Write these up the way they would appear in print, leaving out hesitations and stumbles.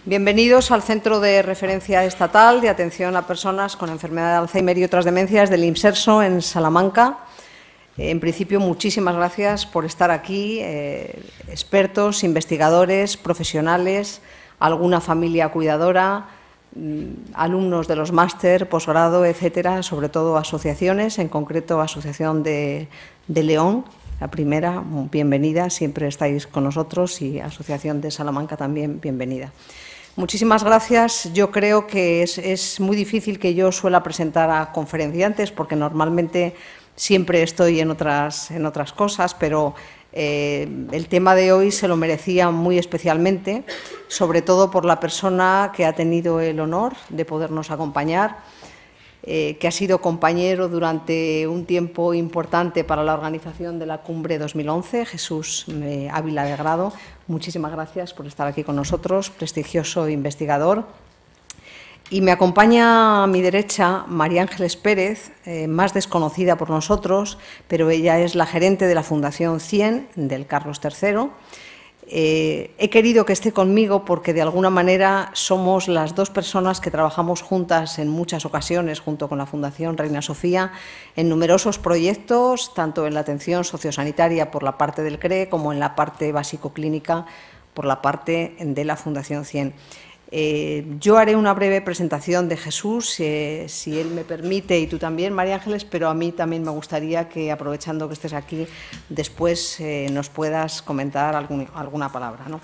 Bienvenidos al Centro de Referencia Estatal de Atención a Personas con Enfermedad de Alzheimer y otras demencias del IMSERSO en Salamanca. En principio, muchísimas gracias por estar aquí, expertos, investigadores, profesionales, alguna familia cuidadora, alumnos de los máster, posgrado, etcétera, sobre todo asociaciones, en concreto Asociación de León, la primera, bienvenida, siempre estáis con nosotros, y Asociación de Salamanca también, bienvenida. Muchísimas gracias. Yo creo que es muy difícil que yo suela presentar a conferenciantes porque normalmente siempre estoy en otras cosas, pero el tema de hoy se lo merecía muy especialmente, sobre todo por la persona que ha tenido el honor de podernos acompañar, que ha sido compañero durante un tiempo importante para la organización de la Cumbre 2011, Jesús Ávila de Grado. Muchísimas gracias por estar aquí con nosotros, prestigioso investigador. Y me acompaña a mi derecha María Ángeles Pérez, más desconocida por nosotros, pero ella es la gerente de la Fundación 100 del Carlos III. He querido que esté conmigo porque, de alguna manera, somos las dos personas que trabajamos juntas en muchas ocasiones, junto con la Fundación Reina Sofía, en numerosos proyectos, tanto en la atención sociosanitaria por la parte del CRE como en la parte básico-clínica por la parte de la Fundación 100. Yo haré una breve presentación de Jesús, si él me permite, y tú también, María Ángeles, pero a mí también me gustaría que, aprovechando que estés aquí, después nos puedas comentar alguna palabra, ¿no?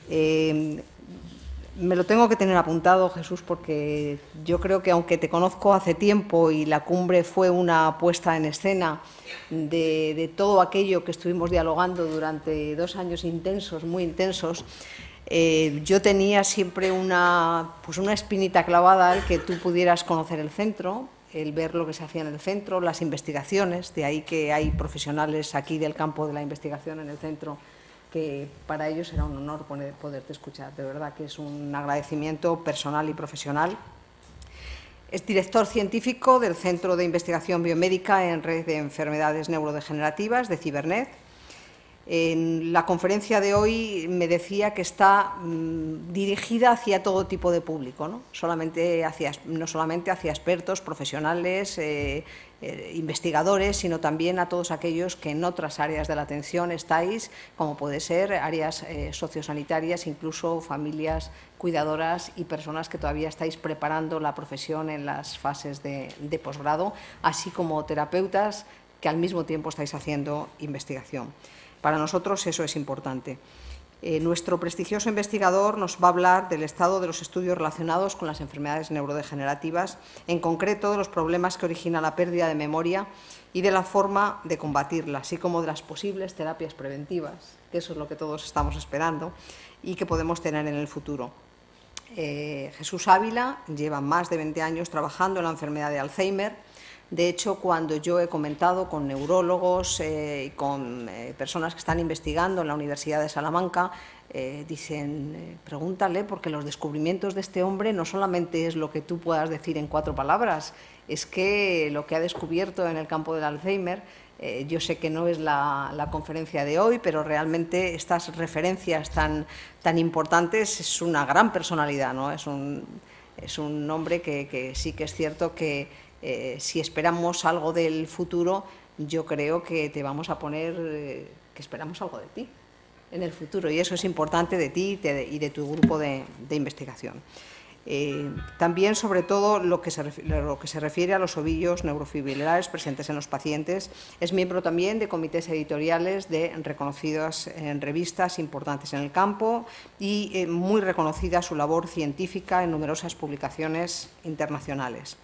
Me lo tengo que tener apuntado, Jesús, porque yo creo que, aunque te conozco hace tiempo y la cumbre fue una puesta en escena de todo aquello que estuvimos dialogando durante 2 años intensos, muy intensos, yo tenía siempre una espinita clavada el que tú pudieras conocer el centro, el ver lo que se hacía en el centro, las investigaciones, de ahí que hay profesionales aquí del campo de la investigación en el centro que para ellos era un honor poderte escuchar. De verdad que es un agradecimiento personal y profesional. Es director científico del Centro de Investigación Biomédica en Red de Enfermedades Neurodegenerativas de Cibernet. En la conferencia de hoy me decía que está dirigida hacia todo tipo de público, ¿no? No solamente hacia expertos, profesionales, investigadores, sino también a todos aquellos que en otras áreas de la atención estáis, como puede ser áreas sociosanitarias, incluso familias cuidadoras y personas que todavía estáis preparando la profesión en las fases de posgrado, así como terapeutas que al mismo tiempo estáis haciendo investigación. Para nosotros eso es importante. Nuestro prestigioso investigador nos va a hablar del estado de los estudios relacionados con las enfermedades neurodegenerativas, en concreto de los problemas que origina la pérdida de memoria y de la forma de combatirla, así como de las posibles terapias preventivas, que eso es lo que todos estamos esperando y que podemos tener en el futuro. Jesús Ávila lleva más de 20 años trabajando en la enfermedad de Alzheimer. De hecho, cuando yo he comentado con neurólogos y con personas que están investigando en la Universidad de Salamanca, dicen, pregúntale, porque los descubrimientos de este hombre no solamente es lo que tú puedas decir en 4 palabras, es que lo que ha descubierto en el campo del Alzheimer, yo sé que no es la conferencia de hoy, pero realmente estas referencias tan importantes, es una gran personalidad, ¿no? Es un hombre que sí que es cierto que si esperamos algo del futuro, yo creo que te vamos a poner que esperamos algo de ti en el futuro, y eso es importante de ti y de tu grupo de investigación. También, sobre todo, lo que se refiere a los ovillos neurofibrilares presentes en los pacientes, es miembro también de comités editoriales de reconocidas revistas importantes en el campo y muy reconocida su labor científica en numerosas publicaciones internacionales.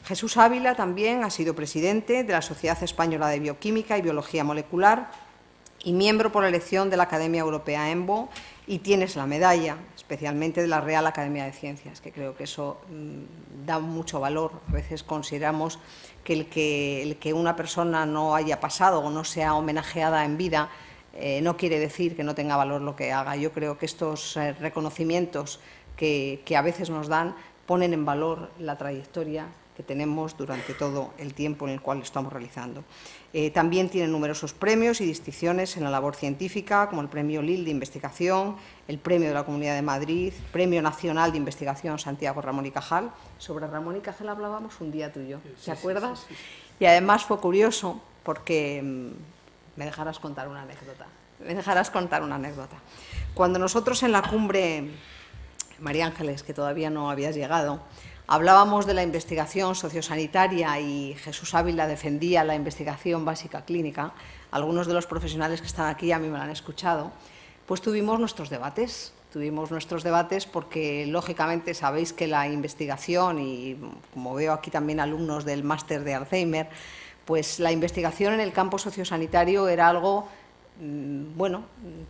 Jesús Ávila también ha sido presidente de la Sociedad Española de Bioquímica y Biología Molecular y miembro por elección de la Academia Europea EMBO, y tienes la medalla, especialmente de la Real Academia de Ciencias, que creo que eso da mucho valor. A veces consideramos que el que una persona no haya pasado o no sea homenajeada en vida no quiere decir que no tenga valor lo que haga. Yo creo que estos reconocimientos que a veces nos dan ponen en valor la trayectoria que tenemos durante todo el tiempo en el cual lo estamos realizando. También tiene numerosos premios y distinciones en la labor científica, como el Premio Lil de Investigación, el Premio de la Comunidad de Madrid, Premio Nacional de Investigación Santiago Ramón y Cajal. Sobre Ramón y Cajal hablábamos un día tú y yo, ¿te acuerdas? Sí. Y además fue curioso porque me dejarás contar una anécdota. Cuando nosotros en la cumbre, María Ángeles, que todavía no habías llegado, hablábamos de la investigación sociosanitaria y Jesús Ávila defendía la investigación básica clínica, algunos de los profesionales que están aquí a mí me lo han escuchado, pues tuvimos nuestros debates porque, lógicamente, sabéis que la investigación, y como veo aquí también alumnos del máster de Alzheimer, pues la investigación en el campo sociosanitario era algo, bueno,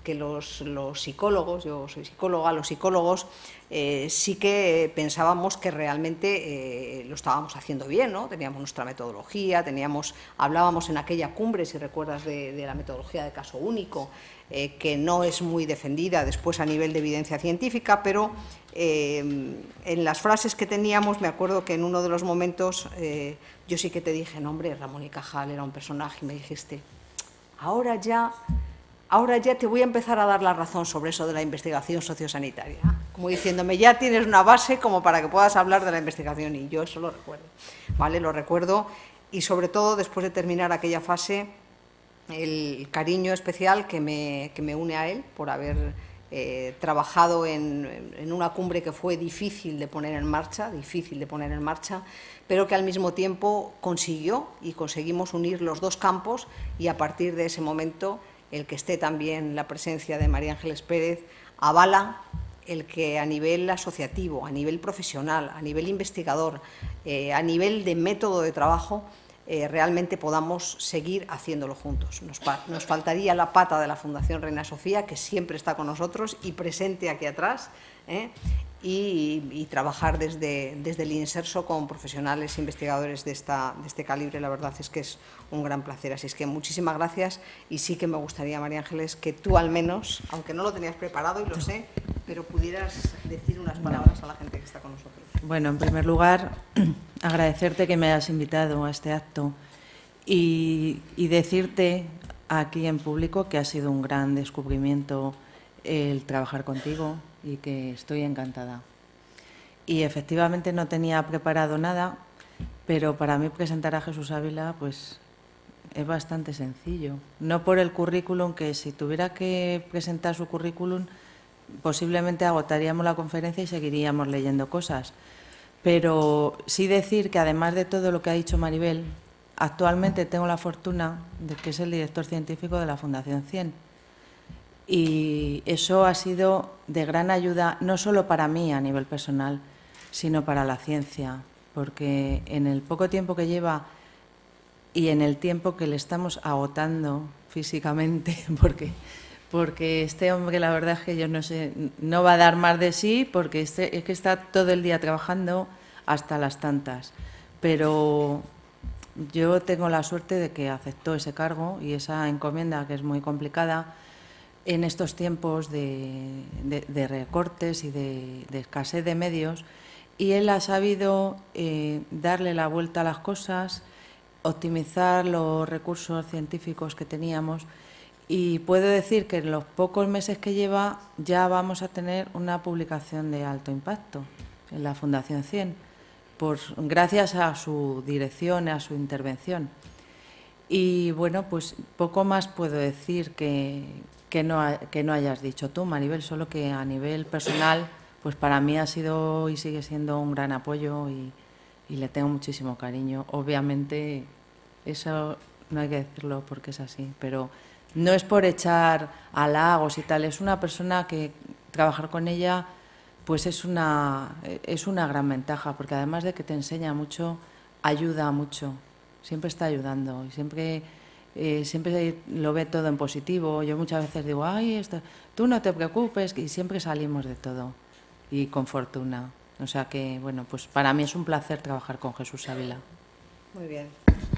que los psicólogos, yo soy psicóloga, los psicólogos sí que pensábamos que realmente lo estábamos haciendo bien, ¿no? Teníamos nuestra metodología, hablábamos en aquella cumbre, si recuerdas, de la metodología de caso único, que no es muy defendida después a nivel de evidencia científica, pero en las frases que teníamos, me acuerdo que en uno de los momentos yo sí que te dije, no, hombre, Ramón y Cajal era un personaje, y me dijiste, ahora ya te voy a empezar a dar la razón sobre eso de la investigación sociosanitaria, como diciéndome, ya tienes una base como para que puedas hablar de la investigación, y yo eso lo recuerdo, ¿vale? Lo recuerdo, y sobre todo después de terminar aquella fase, el cariño especial que me une a él por haber trabajado en una cumbre que fue difícil de poner en marcha, pero que al mismo tiempo conseguimos unir los dos campos, y a partir de ese momento el que esté también la presencia de María Ángeles Pérez avala el que a nivel asociativo, a nivel profesional, a nivel investigador, a nivel de método de trabajo, realmente podamos seguir haciéndolo juntos. Nos faltaría la pata de la Fundación Reina Sofía, que siempre está con nosotros y presente aquí atrás, y trabajar desde el Inserso con profesionales investigadores de este calibre, la verdad es que es un gran placer. Así es que muchísimas gracias, y sí que me gustaría, María Ángeles, que tú al menos, aunque no lo tenías preparado y lo sé, pero pudieras decir unas palabras a la gente que está con nosotros. Bueno, en primer lugar, agradecerte que me hayas invitado a este acto y decirte aquí en público que ha sido un gran descubrimiento el trabajar contigo y que estoy encantada. Y efectivamente no tenía preparado nada, pero para mí presentar a Jesús Ávila pues es bastante sencillo. No por el currículum, que si tuviera que presentar su currículum posiblemente agotaríamos la conferencia y seguiríamos leyendo cosas. Pero sí decir que, además de todo lo que ha dicho Maribel, actualmente tengo la fortuna de que es el director científico de la Fundación 100. Y eso ha sido de gran ayuda, no solo para mí a nivel personal, sino para la ciencia, porque en el poco tiempo que lleva y en el tiempo que le estamos agotando físicamente, porque este hombre, la verdad es que yo no sé, no va a dar más de sí, porque es que está todo el día trabajando hasta las tantas. Pero yo tengo la suerte de que aceptó ese cargo y esa encomienda, que es muy complicada en estos tiempos de recortes y de escasez de medios, y él ha sabido darle la vuelta a las cosas, optimizar los recursos científicos que teníamos. Y puedo decir que en los pocos meses que lleva ya vamos a tener una publicación de alto impacto en la Fundación 100, gracias a su dirección, a su intervención. Y bueno, pues poco más puedo decir que no hayas dicho tú, Maribel, solo que a nivel personal, pues para mí ha sido y sigue siendo un gran apoyo y le tengo muchísimo cariño. Obviamente, eso no hay que decirlo porque es así, pero no es por echar halagos y tal, es una persona que trabajar con ella pues es una gran ventaja, porque además de que te enseña mucho, ayuda mucho, siempre está ayudando y siempre lo ve todo en positivo. Yo muchas veces digo, ay, tú no te preocupes, y siempre salimos de todo y con fortuna. O sea que, bueno, pues para mí es un placer trabajar con Jesús Ávila. Muy bien.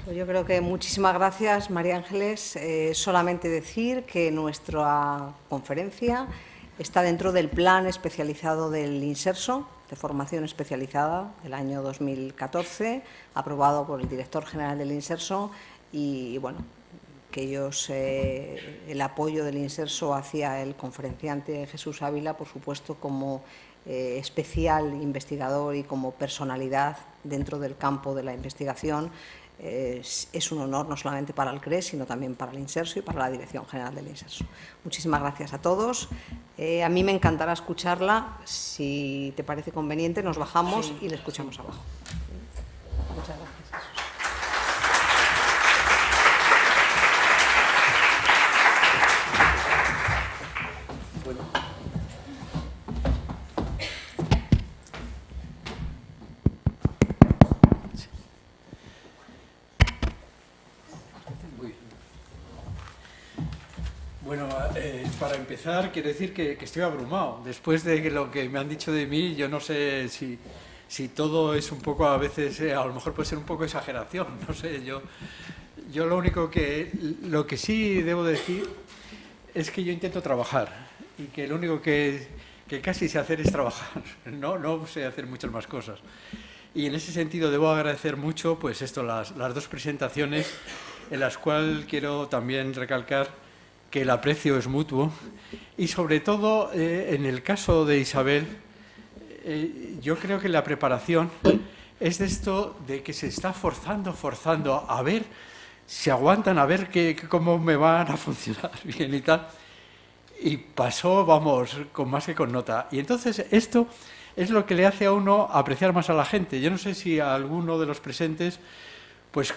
Pues yo creo que muchísimas gracias, María Ángeles. Solamente decir que nuestra conferencia está dentro del plan especializado del Inserso, de formación especializada del año 2014, aprobado por el director general del Inserso, y bueno, que ellos, el apoyo del Inserso hacia el conferenciante Jesús Ávila, por supuesto, como especial investigador y como personalidad dentro del campo de la investigación, es un honor no solamente para el CRES, sino también para el Inserso y para la Dirección General del Inserso. Muchísimas gracias a todos. A mí me encantará escucharla. Si te parece conveniente, nos bajamos y le escuchamos abajo. Muchas gracias. Bueno, para empezar, quiero decir que estoy abrumado. Después de lo que me han dicho de mí, yo no sé si todo es un poco, a veces, a lo mejor puede ser un poco exageración, no sé. Yo lo único lo que sí debo decir es que yo intento trabajar y que lo único que casi sé hacer es trabajar, no sé hacer muchas más cosas. Y en ese sentido debo agradecer mucho, pues esto, las dos presentaciones, en las cuales quiero también recalcar que el aprecio es mutuo y sobre todo en el caso de Isabel, yo creo que la preparación es de esto de que se está forzando a ver si aguantan, a ver cómo me van a funcionar bien y tal. Y pasó, vamos, con más que con nota. Y entonces esto es lo que le hace a uno apreciar más a la gente. Yo no sé si a alguno de los presentes, pues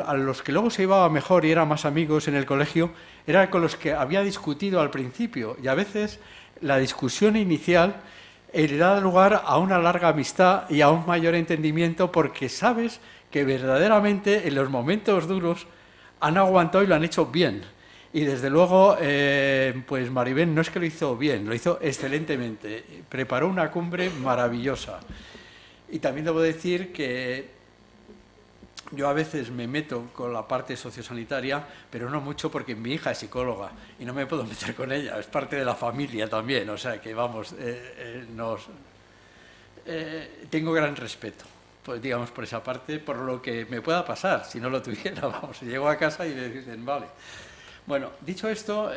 a los que luego se llevaba mejor y eran más amigos en el colegio, era con los que había discutido al principio. Y a veces la discusión inicial le da lugar a una larga amistad y a un mayor entendimiento, porque sabes que verdaderamente en los momentos duros han aguantado y lo han hecho bien. Y desde luego, pues Maribel no es que lo hizo bien, lo hizo excelentemente. Preparó una cumbre maravillosa. Y también debo decir que yo a veces me meto con la parte sociosanitaria, pero no mucho porque mi hija es psicóloga y no me puedo meter con ella, es parte de la familia también, o sea que vamos, tengo gran respeto, pues digamos por esa parte, por lo que me pueda pasar, si no lo tuviera, vamos, llego a casa y me dicen, vale. Bueno, dicho esto,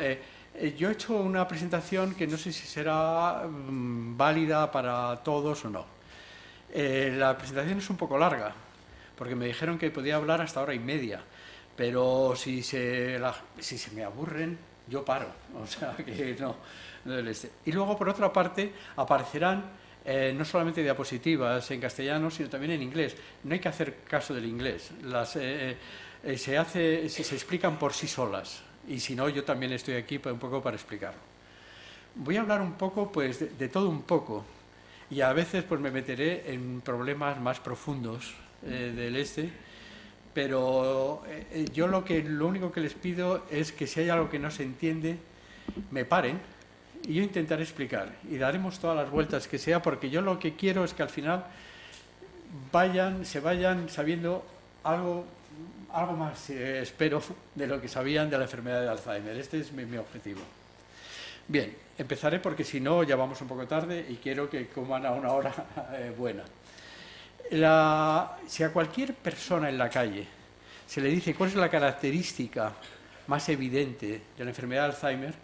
yo he hecho una presentación que no sé si será válida para todos o no. La presentación es un poco larga, porque me dijeron que podía hablar hasta 1h30, pero si se me aburren, yo paro, o sea que no. Y luego, por otra parte, aparecerán no solamente diapositivas en castellano, sino también en inglés. No hay que hacer caso del inglés, se explican por sí solas, y si no, yo también estoy aquí un poco para explicarlo. Voy a hablar un poco, pues, de todo un poco, y a veces pues me meteré en problemas más profundos del pero yo lo único que les pido es que si hay algo que no se entiende, me paren y yo intentaré explicar y daremos todas las vueltas que sea, porque yo lo que quiero es que al final se vayan sabiendo algo más, espero, de lo que sabían de la enfermedad de Alzheimer. Este es mi objetivo. Bien, empezaré porque si no ya vamos un poco tarde y quiero que coman a una hora buena. Si a cualquier persona en la calle se le dice cuál es la característica más evidente de la enfermedad de Alzheimer,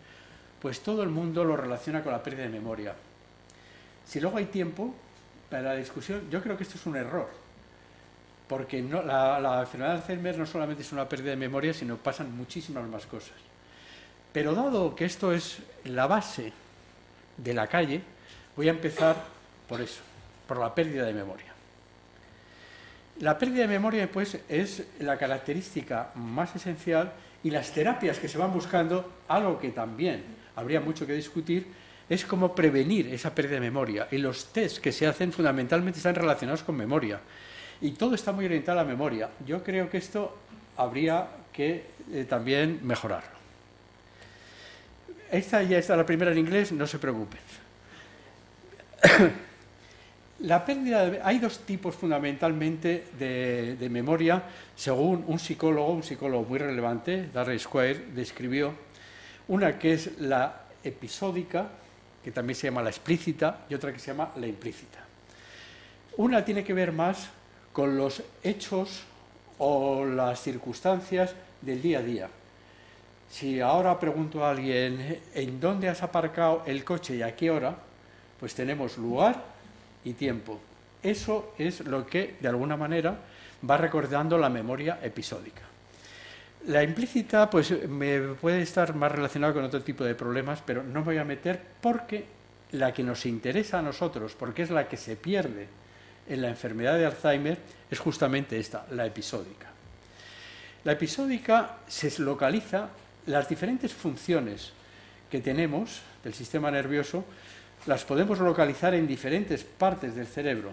pues todo el mundo lo relaciona con la pérdida de memoria. Si luego hay tiempo para la discusión, yo creo que esto es un error, porque la enfermedad de Alzheimer no solamente es una pérdida de memoria, sino pasan muchísimas más cosas. Pero dado que esto es la base de la calle, voy a empezar por eso, por la pérdida de memoria. La pérdida de memoria, pues, es la característica más esencial, y las terapias que se van buscando, algo que también habría mucho que discutir, es cómo prevenir esa pérdida de memoria. Y los test que se hacen fundamentalmente están relacionados con memoria. Y todo está muy orientado a la memoria. Yo creo que esto habría que también mejorarlo. Esta ya está la primera en inglés, no se preocupen. Hay dos tipos fundamentalmente de memoria, según un psicólogo muy relevante, Darrell Squire, describió una que es la episódica, que también se llama la explícita, y otra que se llama la implícita. Una tiene que ver más con los hechos o las circunstancias del día a día. Si ahora pregunto a alguien ¿en dónde has aparcado el coche y a qué hora?, pues tenemos lugar y tiempo. Eso es lo que, de alguna manera, va recordando la memoria episódica. La implícita pues me puede estar más relacionada con otro tipo de problemas, pero no me voy a meter porque la que nos interesa a nosotros, porque es la que se pierde en la enfermedad de Alzheimer, es justamente esta, la episódica. La episódica se localiza, las diferentes funciones que tenemos del sistema nervioso, las podemos localizar en diferentes partes del cerebro.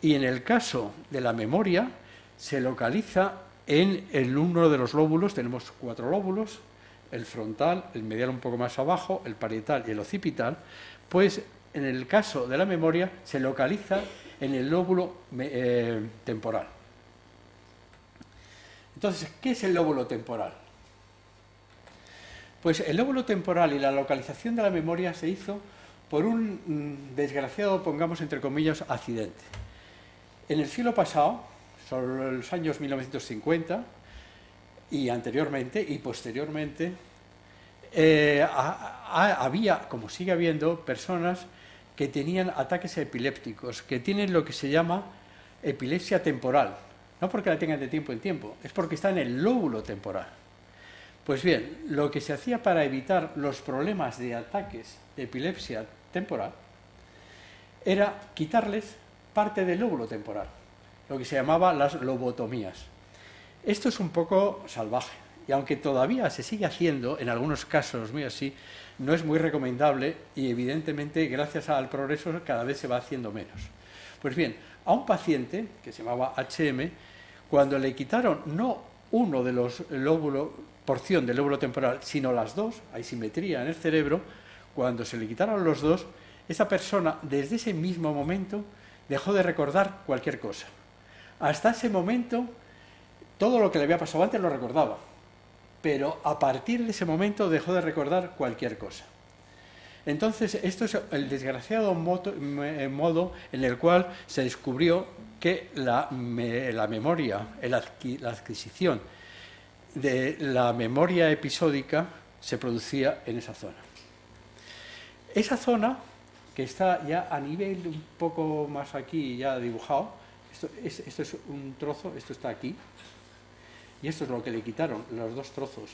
Y en el caso de la memoria, se localiza en uno de los lóbulos. Tenemos 4 lóbulos, el frontal, el medial un poco más abajo, el parietal y el occipital. Pues en el caso de la memoria se localiza en el lóbulo temporal. Entonces, ¿qué es el lóbulo temporal? Pues el lóbulo temporal y la localización de la memoria se hizo por un desgraciado, pongamos entre comillas, accidente. En el siglo pasado, sobre los años 1950, y anteriormente y posteriormente, había, como sigue habiendo, personas que tenían ataques epilépticos, que tienen lo que se llama epilepsia temporal. No porque la tengan de tiempo en tiempo, es porque está en el lóbulo temporal. Pues bien, lo que se hacía para evitar los problemas de ataques de epilepsia temporal era quitarles parte del lóbulo temporal, lo que se llamaba las lobotomías. Esto es un poco salvaje, y aunque todavía se sigue haciendo, en algunos casos muy así, no es muy recomendable y evidentemente gracias al progreso cada vez se va haciendo menos. Pues bien, a un paciente que se llamaba HM, cuando le quitaron no uno de los lóbulos, porción del lóbulo temporal, sino las dos, hay simetría en el cerebro, cuando se le quitaron los dos, esa persona desde ese mismo momento dejó de recordar cualquier cosa. Hasta ese momento, todo lo que le había pasado antes lo recordaba, pero a partir de ese momento dejó de recordar cualquier cosa. Entonces, esto es el desgraciado modo en el cual se descubrió que la memoria, la adquisición de la memoria episódica se producía en esa zona. Esa zona, que está ya a nivel un poco más aquí ya dibujado, esto es un trozo, esto está aquí, y esto es lo que le quitaron, los dos trozos,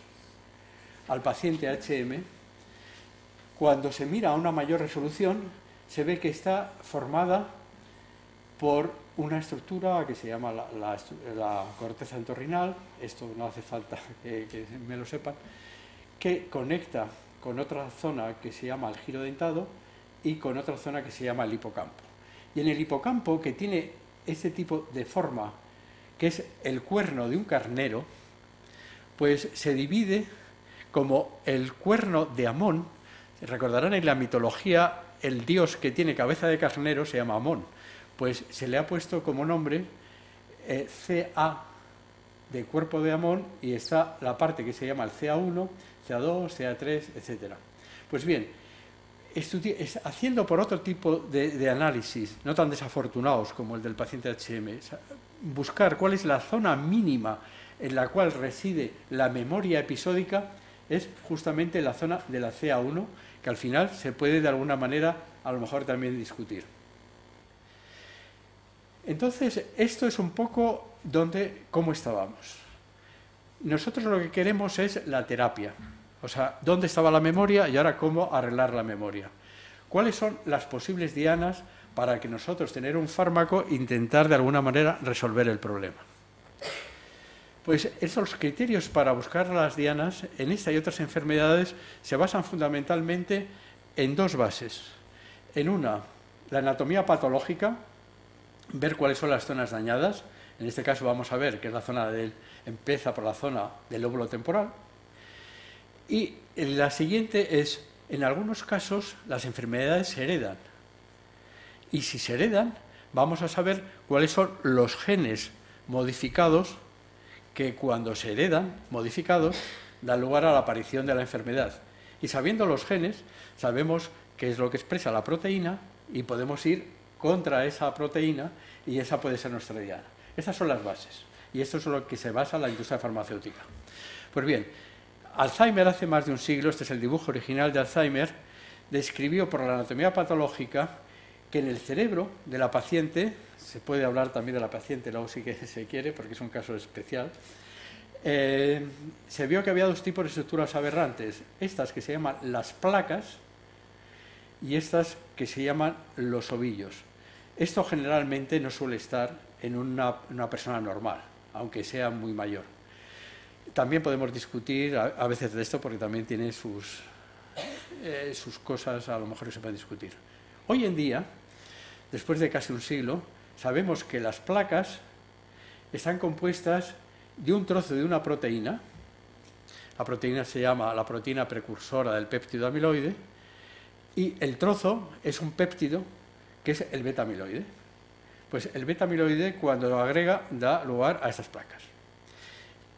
al paciente HM. Cuando se mira a una mayor resolución, se ve que está formada por una estructura que se llama la corteza entorrinal, esto no hace falta que me lo sepan, que conecta con otra zona que se llama el giro dentado y con otra zona que se llama el hipocampo. Y en el hipocampo, que tiene este tipo de forma, que es el cuerno de un carnero, pues se divide como el cuerno de Amón. Recordarán en la mitología, el dios que tiene cabeza de carnero se llama Amón. Pues se le ha puesto como nombre CA de cuerpo de Amón, y está la parte que se llama el CA1, CA2, CA3, etc. Pues bien, haciendo por otro tipo de análisis, no tan desafortunados como el del paciente HM, buscar cuál es la zona mínima en la cual reside la memoria episódica, es justamente la zona de la CA1, que al final se puede de alguna manera a lo mejor también discutir. Entonces, esto es un poco cómo estábamos. Nosotros lo que queremos es la terapia, o sea, dónde estaba la memoria y ahora cómo arreglar la memoria. ¿Cuáles son las posibles dianas para que nosotros, tener un fármaco, intentar de alguna manera resolver el problema? Pues esos criterios para buscar las dianas en esta y otras enfermedades se basan fundamentalmente en dos bases. En una, la anatomía patológica, ver cuáles son las zonas dañadas. En este caso vamos a ver que es la zona empieza por la zona del lóbulo temporal. Y la siguiente es, en algunos casos, las enfermedades se heredan. Y si se heredan, vamos a saber cuáles son los genes modificados que cuando se heredan, modificados, dan lugar a la aparición de la enfermedad. Y sabiendo los genes, sabemos qué es lo que expresa la proteína y podemos ir contra esa proteína y esa puede ser nuestra diana. Estas son las bases y esto es lo que se basa la industria farmacéutica. Pues bien, Alzheimer hace más de un siglo, este es el dibujo original de Alzheimer, describió por la anatomía patológica que en el cerebro de la paciente, se puede hablar también de la paciente, luego sí que se quiere porque es un caso especial, se vio que había dos tipos de estructuras aberrantes, estas que se llaman las placas y estas que se llaman los ovillos. Esto generalmente no suele estar en una persona normal, aunque sea muy mayor. También podemos discutir a veces de esto porque también tiene sus cosas, a lo mejor que se pueden discutir. Hoy en día, después de casi un siglo, sabemos que las placas están compuestas de un trozo de una proteína. La proteína se llama la proteína precursora del péptido amiloide y el trozo es un péptido que es el beta-amiloide. Pues el beta-amiloide, cuando lo agrega, da lugar a estas placas.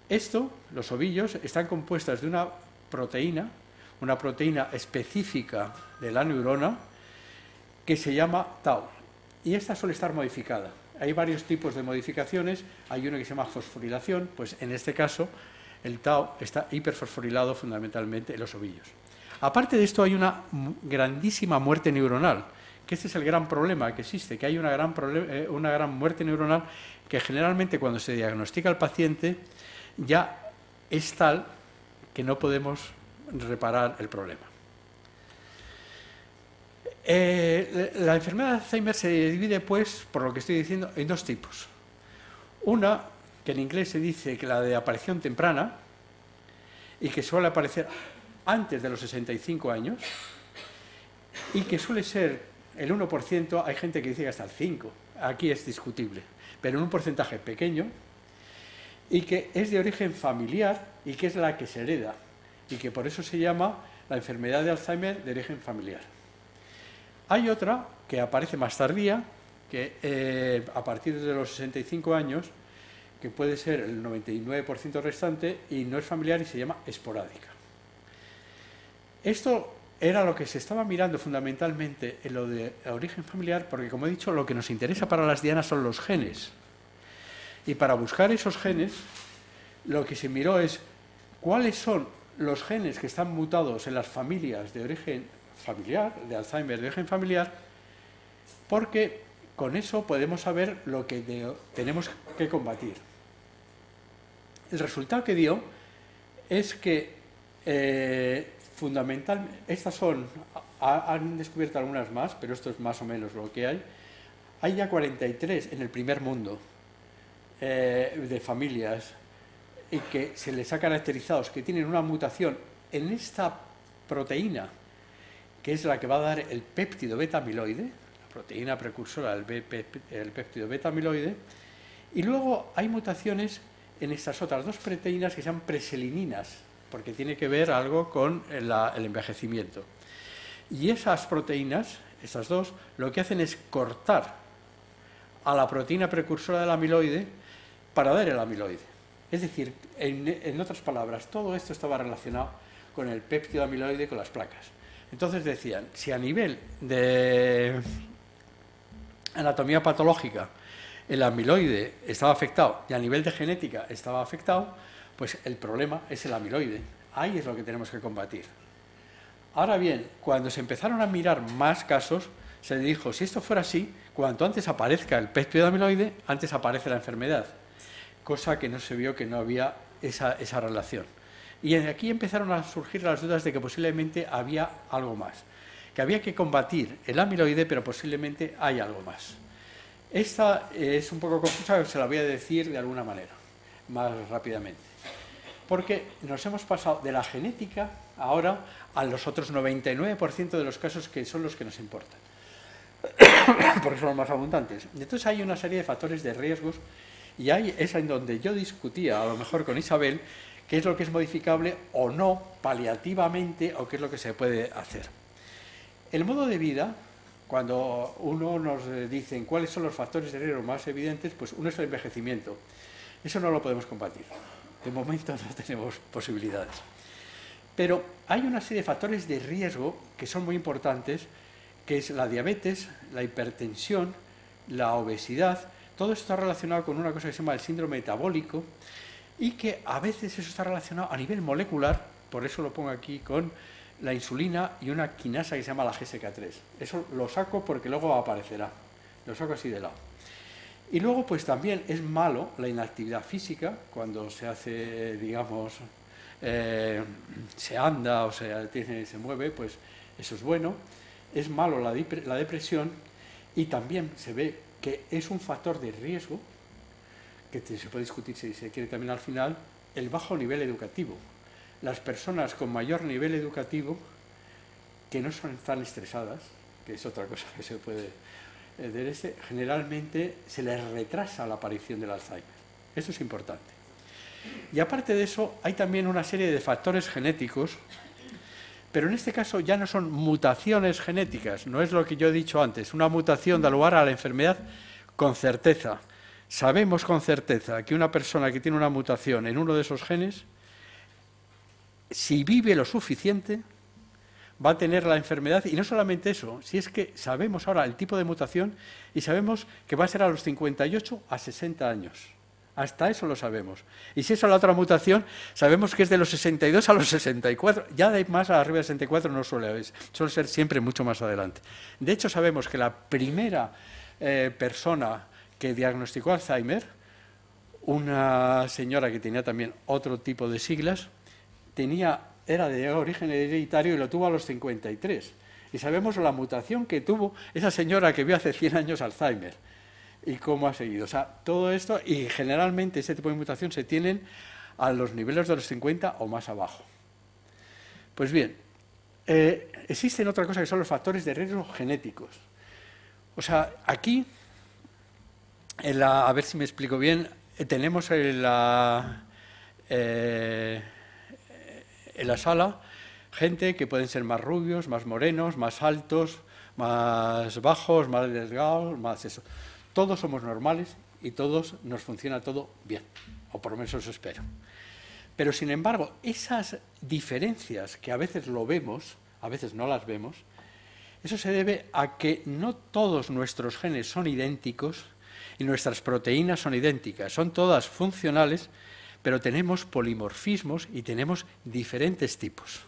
Esto, los ovillos, están compuestas de una proteína específica de la neurona que se llama tau. Y esta suele estar modificada. Hay varios tipos de modificaciones, hay uno que se llama fosforilación, pues en este caso el tau está hiperfosforilado fundamentalmente en los ovillos. Aparte de esto hay una grandísima muerte neuronal, que este es el gran problema que existe, que hay una gran muerte neuronal que generalmente cuando se diagnostica al paciente ya es tal que no podemos reparar el problema. La enfermedad de Alzheimer se divide, pues, por lo que estoy diciendo, en dos tipos. Una, que en inglés se dice que la de aparición temprana, y que suele aparecer antes de los 65 años, y que suele ser el 1%, hay gente que dice que hasta el 5%, aquí es discutible, pero en un porcentaje pequeño, y que es de origen familiar y que es la que se hereda, y que por eso se llama la enfermedad de Alzheimer de origen familiar. Hay otra que aparece más tardía, que a partir de los 65 años, que puede ser el 99% restante y no es familiar y se llama esporádica. Esto era lo que se estaba mirando fundamentalmente en lo de origen familiar, porque como he dicho, lo que nos interesa para las dianas son los genes. Y para buscar esos genes, lo que se miró es cuáles son los genes que están mutados en las familias de origen familiar, de Alzheimer de origen familiar, porque con eso podemos saber lo que tenemos que combatir. El resultado que dio es que fundamentalmente, estas son, han descubierto algunas más, pero esto es más o menos lo que hay ya 43 en el primer mundo de familias y que se les ha caracterizado que tienen una mutación en esta proteína, que es la que va a dar el péptido beta-amiloide, la proteína precursora del péptido beta-amiloide, y luego hay mutaciones en estas otras dos proteínas que se llaman preselininas, porque tiene que ver algo con el envejecimiento. Y esas proteínas, estas dos, lo que hacen es cortar a la proteína precursora del amiloide para dar el amiloide. Es decir, en otras palabras, todo esto estaba relacionado con el péptido amiloide, con las placas. Entonces decían, si a nivel de anatomía patológica el amiloide estaba afectado y a nivel de genética estaba afectado, pues el problema es el amiloide. Ahí es lo que tenemos que combatir. Ahora bien, cuando se empezaron a mirar más casos, se dijo, si esto fuera así, cuanto antes aparezca el péptido amiloide, antes aparece la enfermedad. Cosa que no se vio que no había esa relación. Y aquí empezaron a surgir las dudas de que posiblemente había algo más, que había que combatir el amiloide, pero posiblemente hay algo más. Esta es un poco confusa, se la voy a decir de alguna manera, más rápidamente. Porque nos hemos pasado de la genética ahora a los otros 99% de los casos que son los que nos importan, porque son los más abundantes. Entonces hay una serie de factores de riesgos y ahí es en donde yo discutía, a lo mejor con Isabel, qué es lo que es modificable o no paliativamente o qué es lo que se puede hacer. El modo de vida, cuando uno nos dicen cuáles son los factores de riesgo más evidentes, pues uno es el envejecimiento. Eso no lo podemos combatir. De momento no tenemos posibilidades. Pero hay una serie de factores de riesgo que son muy importantes, que es la diabetes, la hipertensión, la obesidad. Todo esto está relacionado con una cosa que se llama el síndrome metabólico y que a veces eso está relacionado a nivel molecular, por eso lo pongo aquí, con la insulina y una quinasa que se llama la GSK3. Eso lo saco porque luego aparecerá, lo saco así de lado. Y luego pues también es malo la inactividad física, cuando se hace, digamos, se anda o se mueve, pues eso es bueno. Es malo la depresión y también se ve que es un factor de riesgo, que se puede discutir si se quiere también al final, el bajo nivel educativo. Las personas con mayor nivel educativo, que no son tan estresadas, que es otra cosa que se puede decir, generalmente se les retrasa la aparición del Alzheimer. Eso es importante. Y aparte de eso, hay también una serie de factores genéticos, pero en este caso ya no son mutaciones genéticas, no es lo que yo he dicho antes. Una mutación da lugar a la enfermedad con certeza. Sabemos con certeza que una persona que tiene una mutación en uno de esos genes, si vive lo suficiente, va a tener la enfermedad. Y no solamente eso, si es que sabemos ahora el tipo de mutación y sabemos que va a ser a los 58 a 60 años. Hasta eso lo sabemos. Y si es a la otra mutación, sabemos que es de los 62 a los 64. Ya de más arriba de 64 no suele ser siempre mucho más adelante. De hecho, sabemos que la primera persona que diagnosticó Alzheimer, una señora que tenía también otro tipo de siglas, era de origen hereditario y lo tuvo a los 53. Y sabemos la mutación que tuvo esa señora que vio hace 100 años Alzheimer. Y cómo ha seguido. O sea, todo esto, y generalmente ese tipo de mutación se tienen a los niveles de los 50 o más abajo. Pues bien, existen otra cosa que son los factores de riesgo genéticos. O sea, aquí, a ver si me explico bien, tenemos en la sala gente que pueden ser más rubios, más morenos, más altos, más bajos, más delgados, más eso. Todos somos normales y todos nos funciona todo bien, o por lo menos eso espero. Pero, sin embargo, esas diferencias que a veces lo vemos, a veces no las vemos, eso se debe a que no todos nuestros genes son idénticos y nuestras proteínas son idénticas. Son todas funcionales, pero tenemos polimorfismos y tenemos diferentes tipos.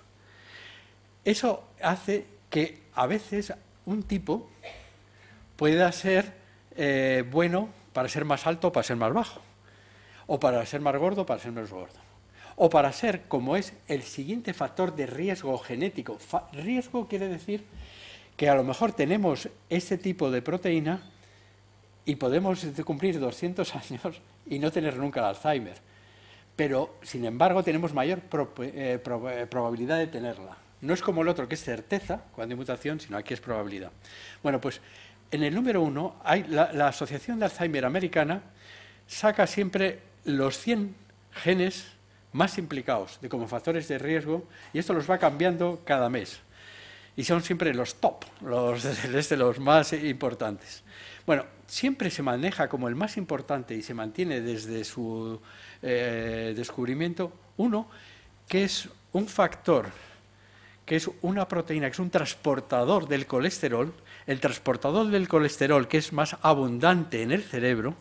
Eso hace que a veces un tipo pueda ser bueno para ser más alto o para ser más bajo, o para ser más gordo o para ser menos gordo, o para ser, como es el siguiente factor de riesgo genético. Riesgo quiere decir que a lo mejor tenemos este tipo de proteína y podemos cumplir 200 años y no tener nunca el Alzheimer, pero sin embargo tenemos mayor probabilidad de tenerla. No es como el otro, que es certeza cuando hay mutación, sino aquí es probabilidad. Bueno, pues en el número 1, la Asociación de Alzheimer Americana saca siempre los 100 genes más implicados como factores de riesgo, y esto los va cambiando cada mes. Y son siempre los top, los más importantes. Bueno, siempre se maneja como el más importante y se mantiene desde su descubrimiento uno, que es un factor, que es una proteína, que es un transportador del colesterol, el transportador del colesterol que es más abundante en el cerebro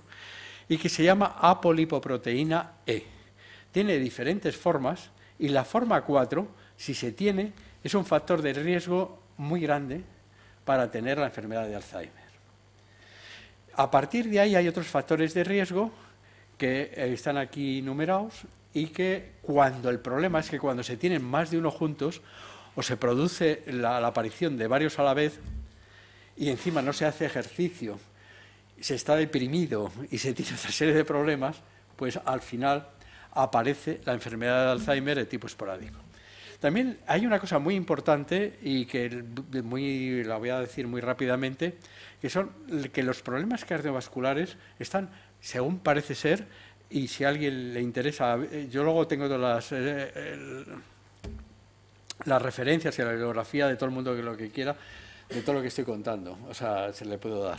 y que se llama apolipoproteína E. Tiene diferentes formas y la forma 4, si se tiene, es un factor de riesgo muy grande para tener la enfermedad de Alzheimer. A partir de ahí hay otros factores de riesgo que están aquí numerados y que el problema es que cuando se tienen más de uno juntos o se produce la aparición de varios a la vez y encima no se hace ejercicio, se está deprimido y se tiene otra serie de problemas, pues al final aparece la enfermedad de Alzheimer de tipo esporádico. También hay una cosa muy importante y que la voy a decir muy rápidamente, que son que los problemas cardiovasculares están, según parece ser, y si a alguien le interesa, yo luego tengo todas las referencias y la bibliografía de todo el mundo que lo que quiera, de todo lo que estoy contando, o sea, se le puedo dar.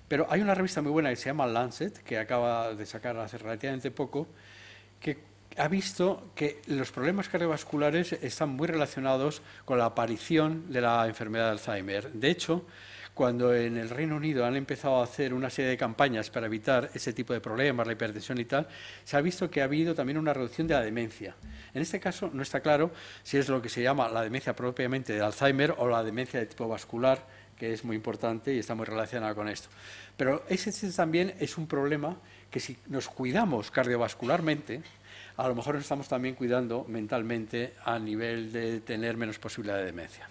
Pero hay una revista muy buena que se llama Lancet, que acaba de sacar hace relativamente poco, que ha visto que los problemas cardiovasculares están muy relacionados con la aparición de la enfermedad de Alzheimer. De hecho, cuando en el Reino Unido han empezado a hacer una serie de campañas para evitar ese tipo de problemas, la hipertensión y tal, se ha visto que ha habido también una reducción de la demencia. En este caso no está claro si es lo que se llama la demencia propiamente de Alzheimer o la demencia de tipo vascular, que es muy importante y está muy relacionada con esto. Pero ese también es un problema que si nos cuidamos cardiovascularmente, a lo mejor nos estamos también cuidando mentalmente a nivel de tener menos posibilidad de demencia.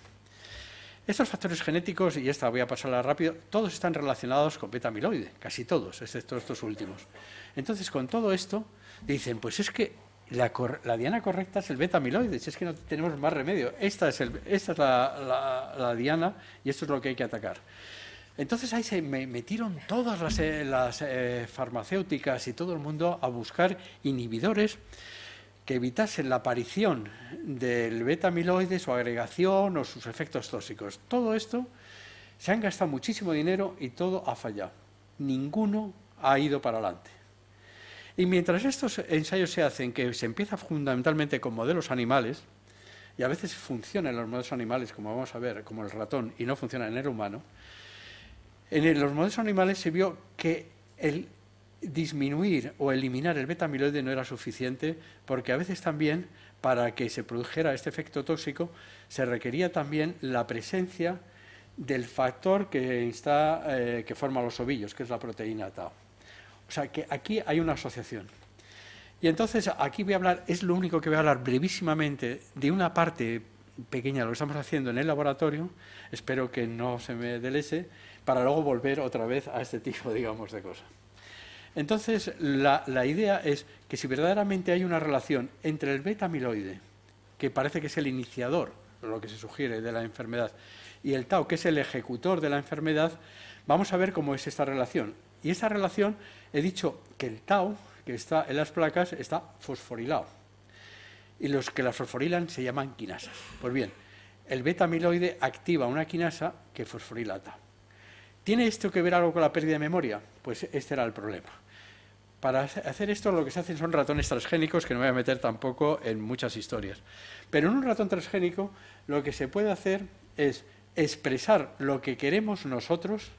Estos factores genéticos, y esta voy a pasarla rápido, todos están relacionados con beta amiloide, casi todos, excepto estos últimos. Entonces, con todo esto, dicen, pues es que la diana correcta es el beta amiloide, si es que no tenemos más remedio. Esta es la diana y esto es lo que hay que atacar. Entonces ahí se metieron todas las farmacéuticas y todo el mundo a buscar inhibidores que evitasen la aparición del beta amiloide, su agregación o sus efectos tóxicos. Todo esto se han gastado muchísimo dinero y todo ha fallado. Ninguno ha ido para adelante. Y mientras estos ensayos se hacen, que se empieza fundamentalmente con modelos animales, y a veces funcionan los modelos animales, como vamos a ver, como el ratón, y no funciona en el humano, en los modelos animales se vio que el disminuir o eliminar el beta amiloide no era suficiente, porque a veces también, para que se produjera este efecto tóxico, se requería también la presencia del factor que forma los ovillos, que es la proteína tau. O sea, que aquí hay una asociación. Y entonces, aquí voy a hablar, es lo único que voy a hablar brevísimamente de una parte pequeña de lo que estamos haciendo en el laboratorio, espero que no se me delese, para luego volver otra vez a este tipo, digamos, de cosas. Entonces, la idea es que si verdaderamente hay una relación entre el beta amiloide, que parece que es el iniciador, lo que se sugiere, de la enfermedad, y el tau, que es el ejecutor de la enfermedad, vamos a ver cómo es esta relación. Y esta relación, he dicho que el tau, que está en las placas, está fosforilado. Y los que la fosforilan se llaman quinasas. Pues bien, el beta amiloide activa una quinasa que fosforila tau. ¿Tiene esto que ver algo con la pérdida de memoria? Pues este era el problema. Para hacer esto lo que se hacen son ratones transgénicos, que no me voy a meter tampoco en muchas historias. Pero en un ratón transgénico lo que se puede hacer es expresar lo que queremos nosotros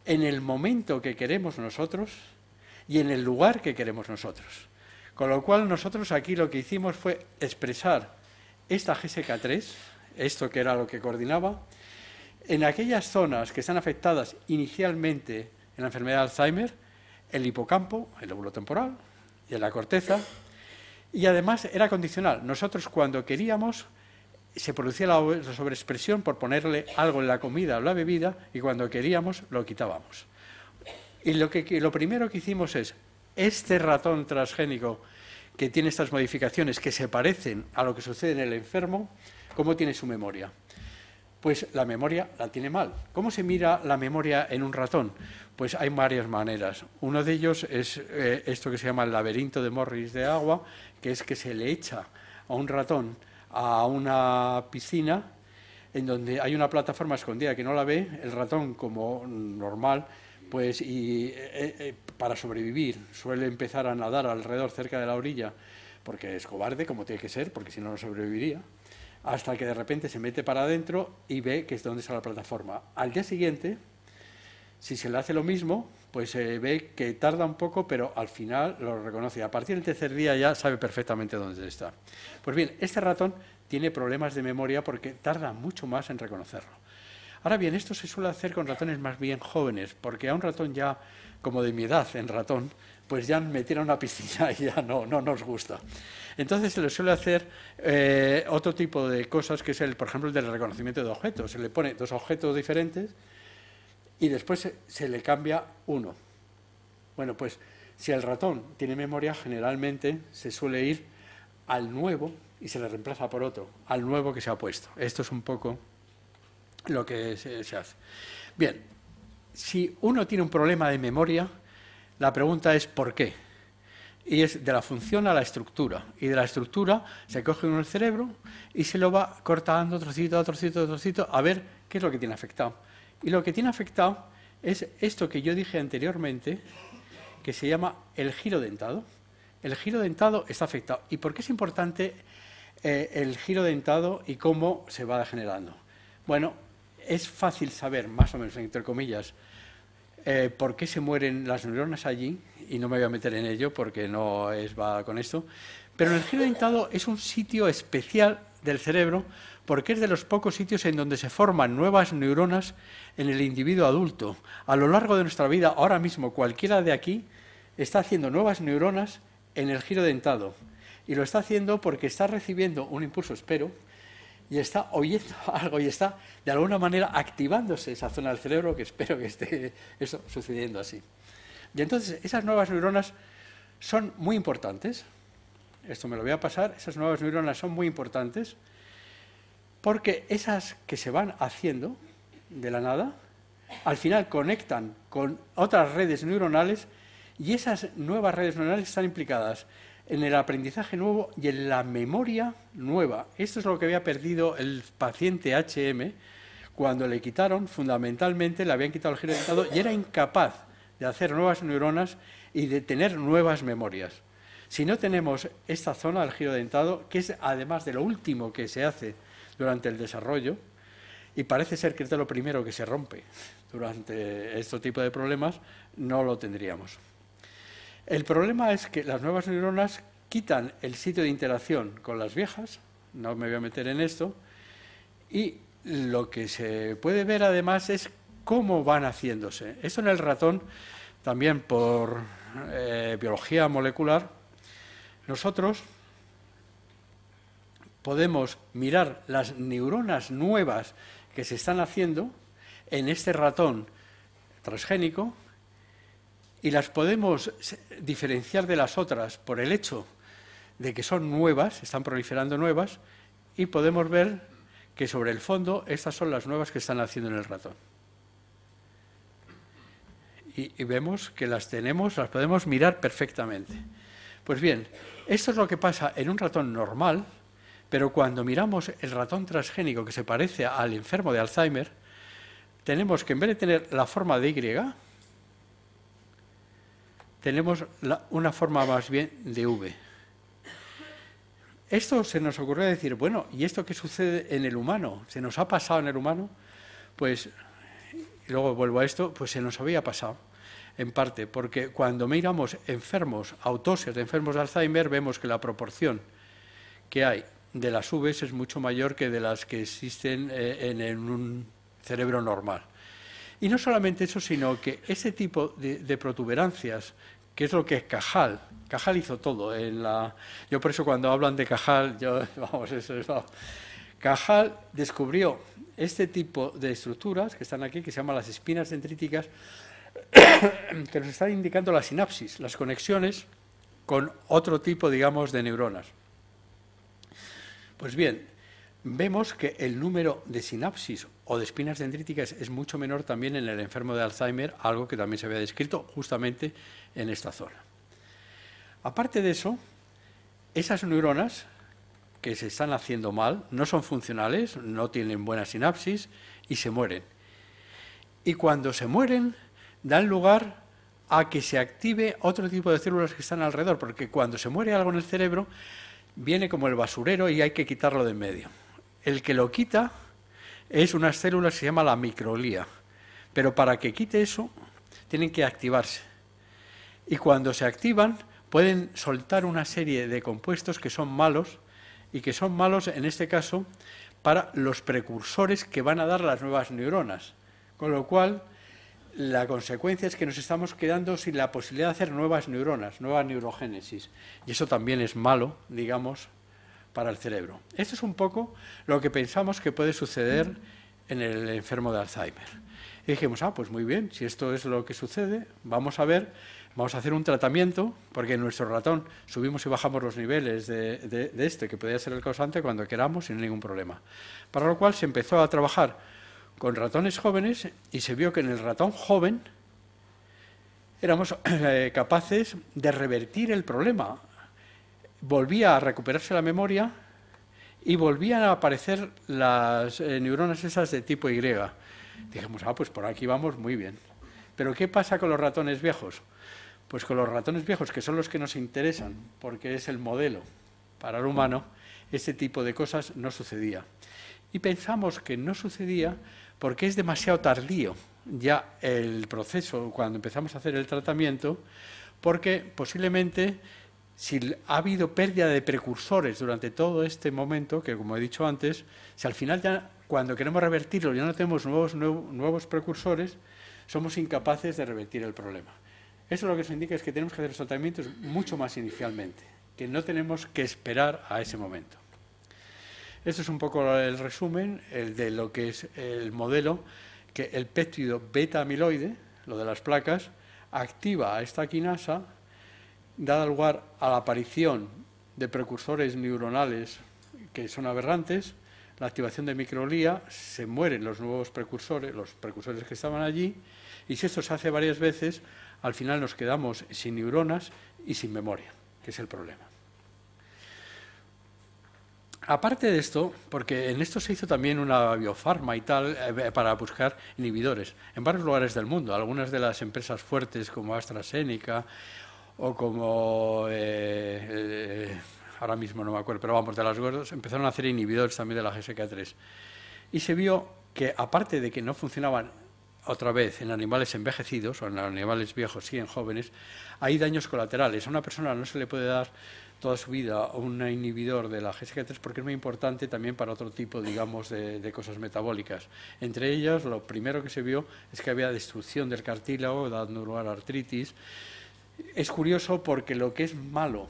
en el momento que queremos nosotros y en el lugar que queremos nosotros. Con lo cual nosotros aquí lo que hicimos fue expresar esta GSK3, esto que era lo que coordinaba, en aquellas zonas que están afectadas inicialmente en la enfermedad de Alzheimer, el hipocampo, el lóbulo temporal y en la corteza, y además era condicional. Nosotros cuando queríamos se producía la sobreexpresión por ponerle algo en la comida o la bebida y cuando queríamos lo quitábamos. Y lo primero que hicimos es, este ratón transgénico que tiene estas modificaciones que se parecen a lo que sucede en el enfermo, ¿cómo tiene su memoria? Pues la memoria la tiene mal. ¿Cómo se mira la memoria en un ratón? Pues hay varias maneras. Uno de ellos es esto que se llama el laberinto de Morris de agua, que es que se le echa a un ratón a una piscina en donde hay una plataforma escondida que no la ve, el ratón como normal, pues para sobrevivir suele empezar a nadar alrededor cerca de la orilla porque es cobarde, como tiene que ser, porque si no, no sobreviviría, hasta que de repente se mete para adentro y ve que es donde está la plataforma. Al día siguiente, si se le hace lo mismo, pues se ve que tarda un poco, pero al final lo reconoce. A partir del tercer día ya sabe perfectamente dónde está. Pues bien, este ratón tiene problemas de memoria porque tarda mucho más en reconocerlo. Ahora bien, esto se suele hacer con ratones más bien jóvenes, porque a un ratón ya, como de mi edad en ratón, pues ya me tira a una piscina y ya no nos gusta. Entonces se le suele hacer otro tipo de cosas, que es, por ejemplo, el del reconocimiento de objetos. Se le pone dos objetos diferentes y después se le cambia uno. Bueno, pues si el ratón tiene memoria, generalmente se suele ir al nuevo y se le reemplaza por otro, al nuevo que se ha puesto. Esto es un poco lo que se hace. Bien, si uno tiene un problema de memoria, la pregunta es ¿por qué? Y es de la función a la estructura. Y de la estructura se coge uno el cerebro y se lo va cortando trocito a trocito a trocito a ver qué es lo que tiene afectado. Y lo que tiene afectado es esto que yo dije anteriormente, que se llama el giro dentado, el giro dentado está afectado. ¿Y por qué es importante el giro dentado y cómo se va degenerando? Bueno, es fácil saber, más o menos, entre comillas, por qué se mueren las neuronas allí, y no me voy a meter en ello porque no va con esto, pero el giro dentado es un sitio especial del cerebro porque es de los pocos sitios en donde se forman nuevas neuronas en el individuo adulto. A lo largo de nuestra vida, ahora mismo, cualquiera de aquí está haciendo nuevas neuronas en el giro dentado, y lo está haciendo porque está recibiendo un impulso, espero, y está oyendo algo y está, de alguna manera, activándose esa zona del cerebro, que espero que esté eso sucediendo así. Y entonces, esas nuevas neuronas son muy importantes. Esto me lo voy a pasar. Esas nuevas neuronas son muy importantes porque esas que se van haciendo de la nada, al final conectan con otras redes neuronales, y esas nuevas redes neuronales están implicadas en el aprendizaje nuevo y en la memoria nueva. Esto es lo que había perdido el paciente HM cuando le quitaron, fundamentalmente, le habían quitado el giro dentado y era incapaz de hacer nuevas neuronas y de tener nuevas memorias. Si no tenemos esta zona del giro dentado, que es además de lo último que se hace durante el desarrollo, y parece ser que es de lo primero que se rompe durante este tipo de problemas, no lo tendríamos. El problema es que las nuevas neuronas quitan el sitio de interacción con las viejas, no me voy a meter en esto, y lo que se puede ver además es cómo van haciéndose. Esto en el ratón, también por biología molecular, nosotros podemos mirar las neuronas nuevas que se están haciendo en este ratón transgénico y las podemos diferenciar de las otras por el hecho de que son nuevas, están proliferando nuevas, y podemos ver que sobre el fondo estas son las nuevas que están haciendo en el ratón. Y vemos que las podemos mirar perfectamente. Pues bien, esto es lo que pasa en un ratón normal, pero cuando miramos el ratón transgénico que se parece al enfermo de Alzheimer, tenemos que en vez de tener la forma de Y, tenemos una forma más bien de V. Esto se nos ocurrió decir, bueno, ¿y esto qué sucede en el humano? ¿Se nos ha pasado en el humano? Pues, y luego vuelvo a esto, pues se nos había pasado, en parte, porque cuando miramos enfermos, autopsias de enfermos de Alzheimer, vemos que la proporción que hay de las Vs es mucho mayor que de las que existen en un cerebro normal. Y no solamente eso, sino que ese tipo de protuberancias, que es lo que Cajal hizo todo. Yo por eso cuando hablan de Cajal, Cajal descubrió este tipo de estructuras que están aquí, que se llaman las espinas dendríticas, que nos están indicando la sinapsis, las conexiones con otro tipo, digamos, de neuronas. Pues bien, vemos que el número de sinapsis o de espinas dendríticas es mucho menor también en el enfermo de Alzheimer, algo que también se había descrito justamente en esta zona. Aparte de eso, esas neuronas que se están haciendo mal no son funcionales, no tienen buena sinapsis y se mueren. Y cuando se mueren, dan lugar a que se active otro tipo de células que están alrededor, porque cuando se muere algo en el cerebro, viene como el basurero y hay que quitarlo de en medio. El que lo quita es unas células que se llama la microglía, pero para que quite eso tienen que activarse. Y cuando se activan pueden soltar una serie de compuestos que son malos, y que son malos en este caso para los precursores que van a dar las nuevas neuronas. Con lo cual, la consecuencia es que nos estamos quedando sin la posibilidad de hacer nuevas neuronas, nueva neurogénesis. Y eso también es malo, digamos, para el cerebro. Esto es un poco lo que pensamos que puede suceder en el enfermo de Alzheimer. Y dijimos, pues muy bien, si esto es lo que sucede, vamos a hacer un tratamiento, porque en nuestro ratón subimos y bajamos los niveles de este, que podría ser el causante, cuando queramos, sin ningún problema. Para lo cual se empezó a trabajar con ratones jóvenes y se vio que en el ratón joven éramos capaces de revertir el problema. Volvía a recuperarse la memoria y volvían a aparecer las neuronas esas de tipo Y. Dijimos, pues por aquí vamos muy bien. Pero ¿qué pasa con los ratones viejos? Pues con los ratones viejos, que son los que nos interesan, porque es el modelo para el humano, este tipo de cosas no sucedía. Y pensamos que no sucedía porque es demasiado tardío ya el proceso, cuando empezamos a hacer el tratamiento, porque posiblemente si ha habido pérdida de precursores durante todo este momento, que como he dicho antes, si al final ya cuando queremos revertirlo ya no tenemos nuevos precursores, somos incapaces de revertir el problema. Eso lo que nos indica es que tenemos que hacer los tratamientos mucho más inicialmente, que no tenemos que esperar a ese momento. Esto es un poco el resumen de lo que es el modelo, que el péptido beta-amiloide, lo de las placas, activa a esta quinasa, da lugar a la aparición de precursores neuronales que son aberrantes, la activación de microglía, se mueren los nuevos precursores, los precursores que estaban allí, y si esto se hace varias veces, al final nos quedamos sin neuronas y sin memoria, que es el problema. Aparte de esto, porque en esto se hizo también una biofarma y tal, para buscar inhibidores en varios lugares del mundo. Algunas de las empresas fuertes como AstraZeneca o como, ahora mismo no me acuerdo, pero vamos, de las gordas, empezaron a hacer inhibidores también de la GSK3. Y se vio que, aparte de que no funcionaban otra vez en animales envejecidos o en animales viejos, sí en jóvenes, hay daños colaterales. A una persona no se le puede dar toda su vida un inhibidor de la GSK3 porque es muy importante también para otro tipo, digamos, de cosas metabólicas. Entre ellas, lo primero que se vio es que había destrucción del cartílago, dando lugar a artritis. Es curioso porque lo que es malo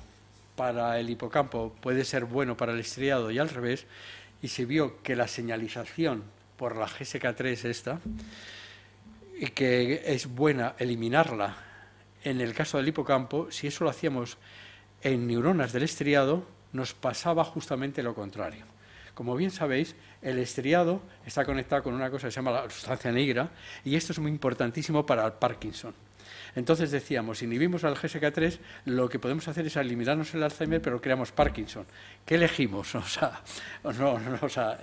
para el hipocampo puede ser bueno para el estriado y al revés, y se vio que la señalización por la GSK3 esta, y que es buena eliminarla en el caso del hipocampo, si eso lo hacíamos en neuronas del estriado, nos pasaba justamente lo contrario. Como bien sabéis, el estriado está conectado con una cosa que se llama la sustancia negra, y esto es muy importantísimo para el Parkinson. Entonces decíamos, si inhibimos al GSK3, lo que podemos hacer es eliminarnos el Alzheimer, pero creamos Parkinson. ¿Qué elegimos?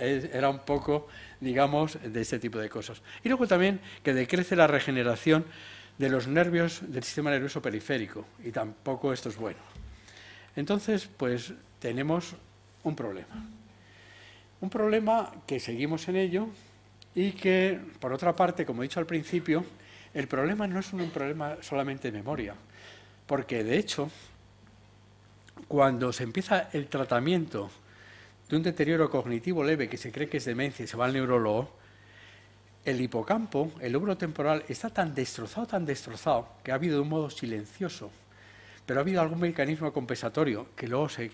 Era un poco, digamos, de este tipo de cosas. Y luego también que decrece la regeneración de los nervios del sistema nervioso periférico, y tampoco esto es bueno. Entonces, pues tenemos un problema. Un problema que seguimos en ello y que, por otra parte, como he dicho al principio, el problema no es un problema solamente de memoria, porque, de hecho, cuando se empieza el tratamiento de un deterioro cognitivo leve que se cree que es demencia y se va al neurólogo, el hipocampo, el lóbulo temporal, está tan destrozado, que ha habido de un modo silencioso, pero ha habido algún mecanismo compensatorio que luego se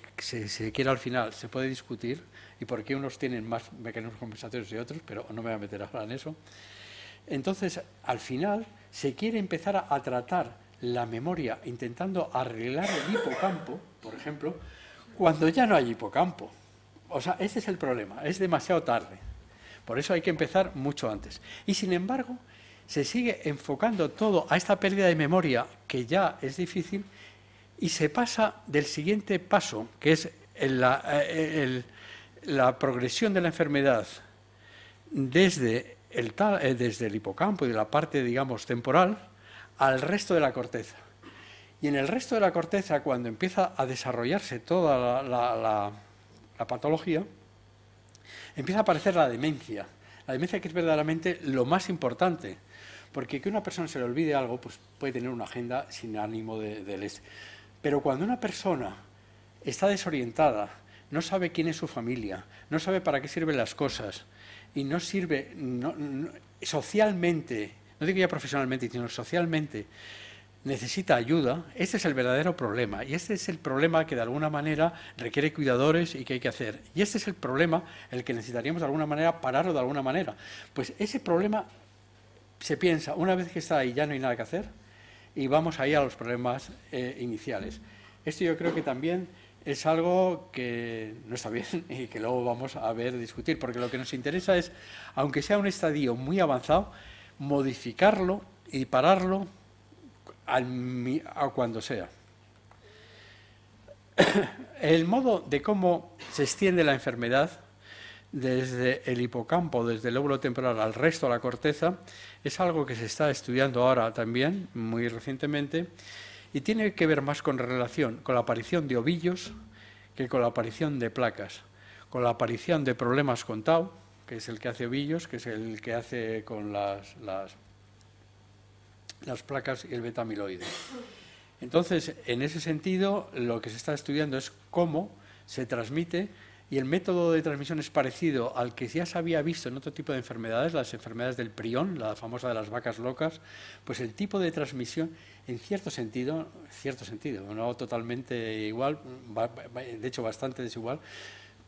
quiere al final, se puede discutir, y por qué unos tienen más mecanismos compensatorios y otros, pero no me voy a meter ahora en eso. Entonces, al final, se quiere empezar a tratar la memoria intentando arreglar el hipocampo, por ejemplo, cuando ya no hay hipocampo. O sea, ese es el problema, es demasiado tarde. Por eso hay que empezar mucho antes. Y, sin embargo, se sigue enfocando todo a esta pérdida de memoria, que ya es difícil, y se pasa del siguiente paso, que es la progresión de la enfermedad desde el hipocampo y de la parte, digamos, temporal, al resto de la corteza. Y en el resto de la corteza, cuando empieza a desarrollarse toda la patología, empieza a aparecer la demencia. La demencia, que es verdaderamente lo más importante, porque que una persona se le olvide algo, pues puede tener una agenda sin ánimo de Pero cuando una persona está desorientada, no sabe quién es su familia, no sabe para qué sirven las cosas, y no sirve socialmente, no digo ya profesionalmente, sino socialmente, necesita ayuda, este es el verdadero problema. Y este es el problema que de alguna manera requiere cuidadores y que hay que hacer. Y este es el problema el que necesitaríamos de alguna manera pararlo de alguna manera. Pues ese problema se piensa, una vez que está ahí ya no hay nada que hacer, y vamos ahí a los problemas iniciales. Esto yo creo que también es algo que no está bien y que luego vamos a ver, discutir, porque lo que nos interesa es, aunque sea un estadio muy avanzado, modificarlo y pararlo a cuando sea. El modo de cómo se extiende la enfermedad desde el hipocampo, desde el lóbulo temporal al resto de la corteza, es algo que se está estudiando ahora también, muy recientemente, y tiene que ver más con relación con la aparición de ovillos que con la aparición de placas, con la aparición de problemas con tau, que es el que hace ovillos, que es el que hace con las placas y el beta-amiloide. Entonces, en ese sentido, lo que se está estudiando es cómo se transmite, y el método de transmisión es parecido al que ya se había visto en otro tipo de enfermedades, las enfermedades del prión, la famosa de las vacas locas. Pues el tipo de transmisión, en cierto sentido, no totalmente igual, de hecho bastante desigual,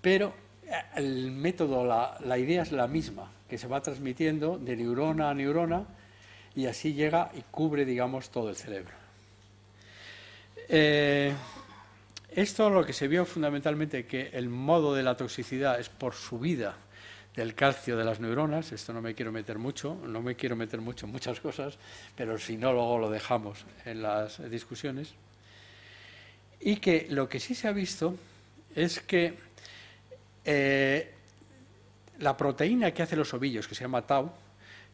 pero el método, la idea es la misma, que se va transmitiendo de neurona a neurona y así llega y cubre, digamos, todo el cerebro. Esto lo que se vio fundamentalmente, que el modo de la toxicidad es por subida del calcio de las neuronas. Esto no me quiero meter mucho en muchas cosas, pero si no, luego lo dejamos en las discusiones. Y que lo que sí se ha visto es que la proteína que hace los ovillos, que se llama tau,